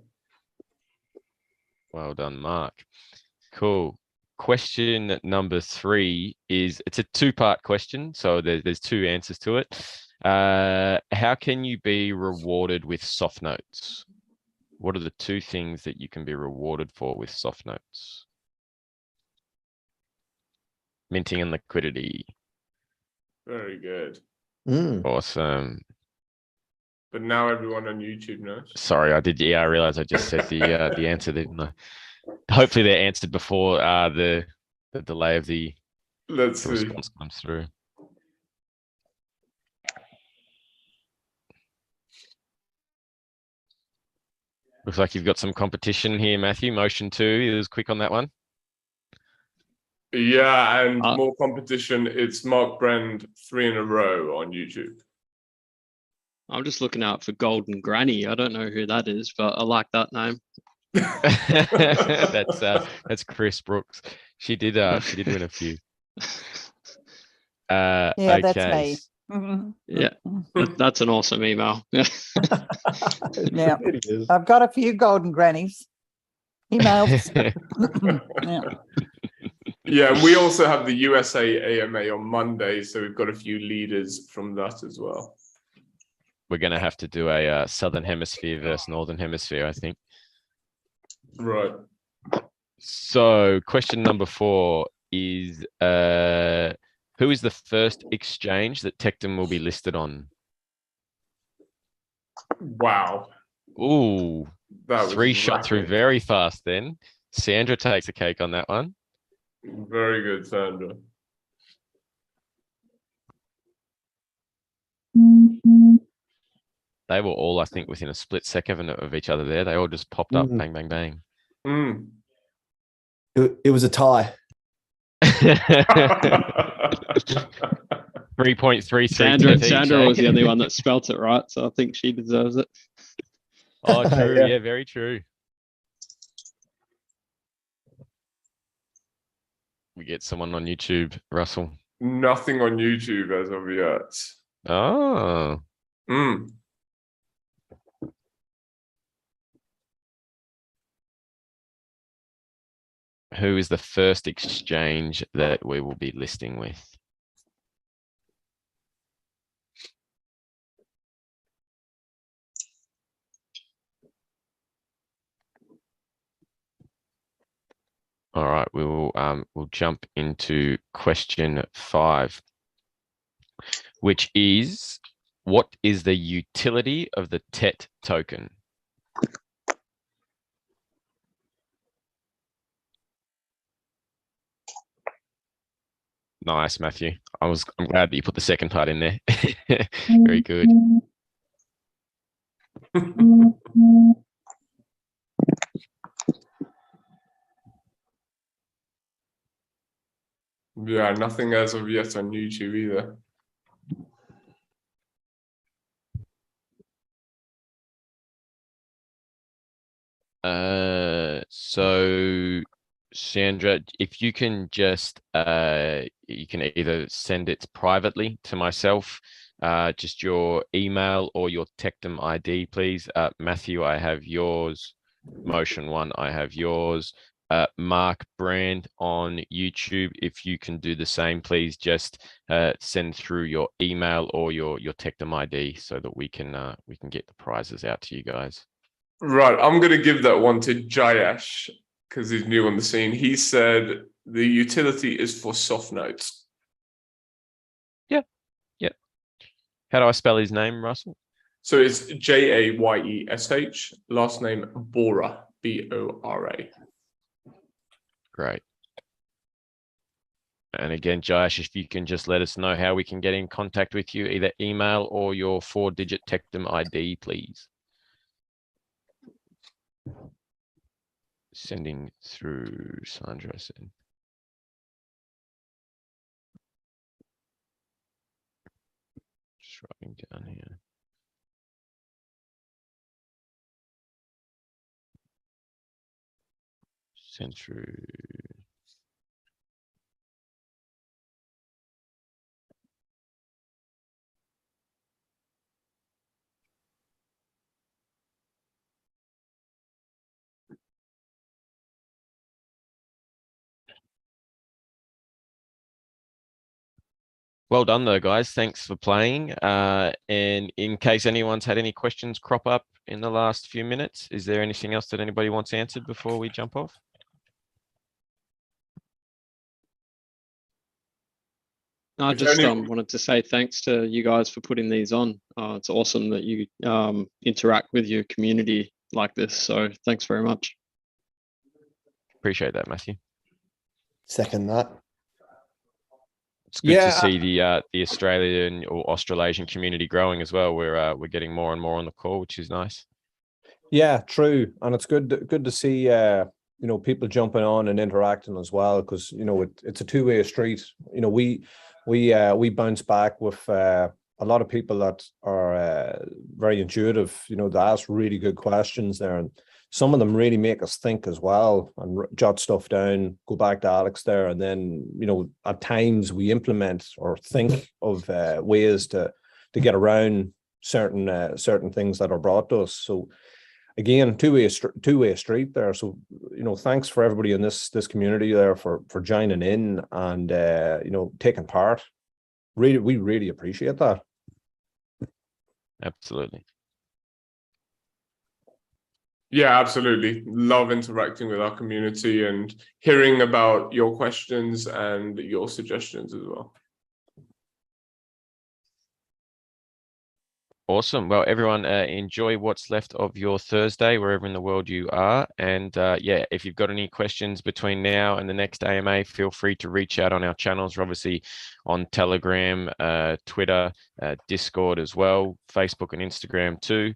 Well done, Mark. Cool. Question number 3 is, it's a 2-part question, so there's 2 answers to it. How can you be rewarded with soft notes? What are the 2 things that you can be rewarded for with soft notes? Minting and liquidity. Very good. Awesome. But now everyone on YouTube knows. Sorry, I did. Yeah, I realized I just said the answer, didn't I? Hopefully they're answered before the delay of the response comes through. Looks like you've got some competition here, Matthew. Motion 2. It was quick on that one. Yeah, and more competition. It's Mark Brand 3 in a row on YouTube. I'm just looking out for Golden Granny. I don't know who that is, but I like that name. That's Chris Brooks. She did win a few. Yeah, okay. that's me. Mm-hmm. Yeah, that's an awesome email. Yeah, I've got a few Golden Grannies emails. Yeah, and we also have the USA AMA on Monday, so we've got a few leaders from that as well. We're going to have to do a Southern Hemisphere versus Northern Hemisphere, I think. Right. So question number 4 is, Who is the first exchange that Tectum will be listed on? Wow. Ooh, That was three shot through rapid. very fast then. Sandra takes a cake on that one. Very good, Sandra. They were all, I think, within a split second of each other there. They all just popped up, bang, bang, bang. Mm. It was a tie. 3.33 Sandra was the only one that spelt it right, so I think she deserves it. Oh, true. Yeah. Yeah, very true. We get someone on YouTube, Russell. Nothing on YouTube as of yet. Oh, Mm. who is the first exchange that we will be listing with? All right, we'll jump into question 5, which is, what is the utility of the TET token? Nice, Matthew. I'm glad that you put the second part in there. Very good. Yeah, nothing as of yet on YouTube either. So Sandra, if you can just you can either send it privately to myself, just your email or your Tectum ID, please. Matthew, I have yours. Motion One, I have yours. Mark Brand on YouTube, if you can do the same, please just send through your email or your Tectum ID so that we can get the prizes out to you guys. Right, I'm going to give that one to Jayesh because he's new on the scene. He said the utility is for SoftNote. Yeah. How do I spell his name, Russell? So it's Jayesh, last name Bora, Bora. Great. And again, Jayesh, if you can just let us know how we can get in contact with you, either email or your 4-digit Tectum ID, please. Sending through, Sandra said. Just writing down here. Send through. Well done though, guys. Thanks for playing. And in case anyone's had any questions crop up in the last few minutes, is there anything else that anybody wants answered before we jump off? I just wanted to say thanks to you guys for putting these on. It's awesome that you interact with your community like this. So thanks very much. Appreciate that, Matthew. Second that. It's good to see the Australian or Australasian community growing as well. We're getting more and more on the call, which is nice. Yeah, true, and it's good to see people jumping on and interacting as well, because it's a two-way street. We bounce back with a lot of people that are very intuitive. They ask really good questions there, and some of them really make us think as well and jot stuff down, go back to Alex there. And then, at times we implement or think of ways to get around certain things that are brought to us. So again, two-way street there. So, thanks for everybody in this community there for joining in and, taking part. We really appreciate that. Absolutely. Yeah, absolutely. Love interacting with our community and hearing about your questions and your suggestions as well. Awesome. Well, everyone, enjoy what's left of your Thursday, wherever in the world you are. And yeah, if you've got any questions between now and the next AMA, feel free to reach out on our channels. We're obviously on Telegram, Twitter, Discord as well, Facebook and Instagram too.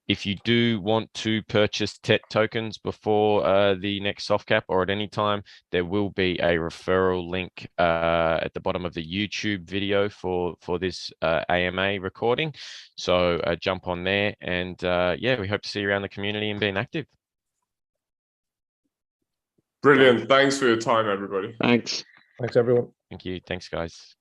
If you do want to purchase TET tokens before the next soft cap or at any time, there will be a referral link at the bottom of the YouTube video for this AMA recording. So jump on there, and yeah, we hope to see you around the community and being active. Brilliant. Thanks for your time, everybody. Thanks. Thanks, everyone. Thank you. Thanks, guys.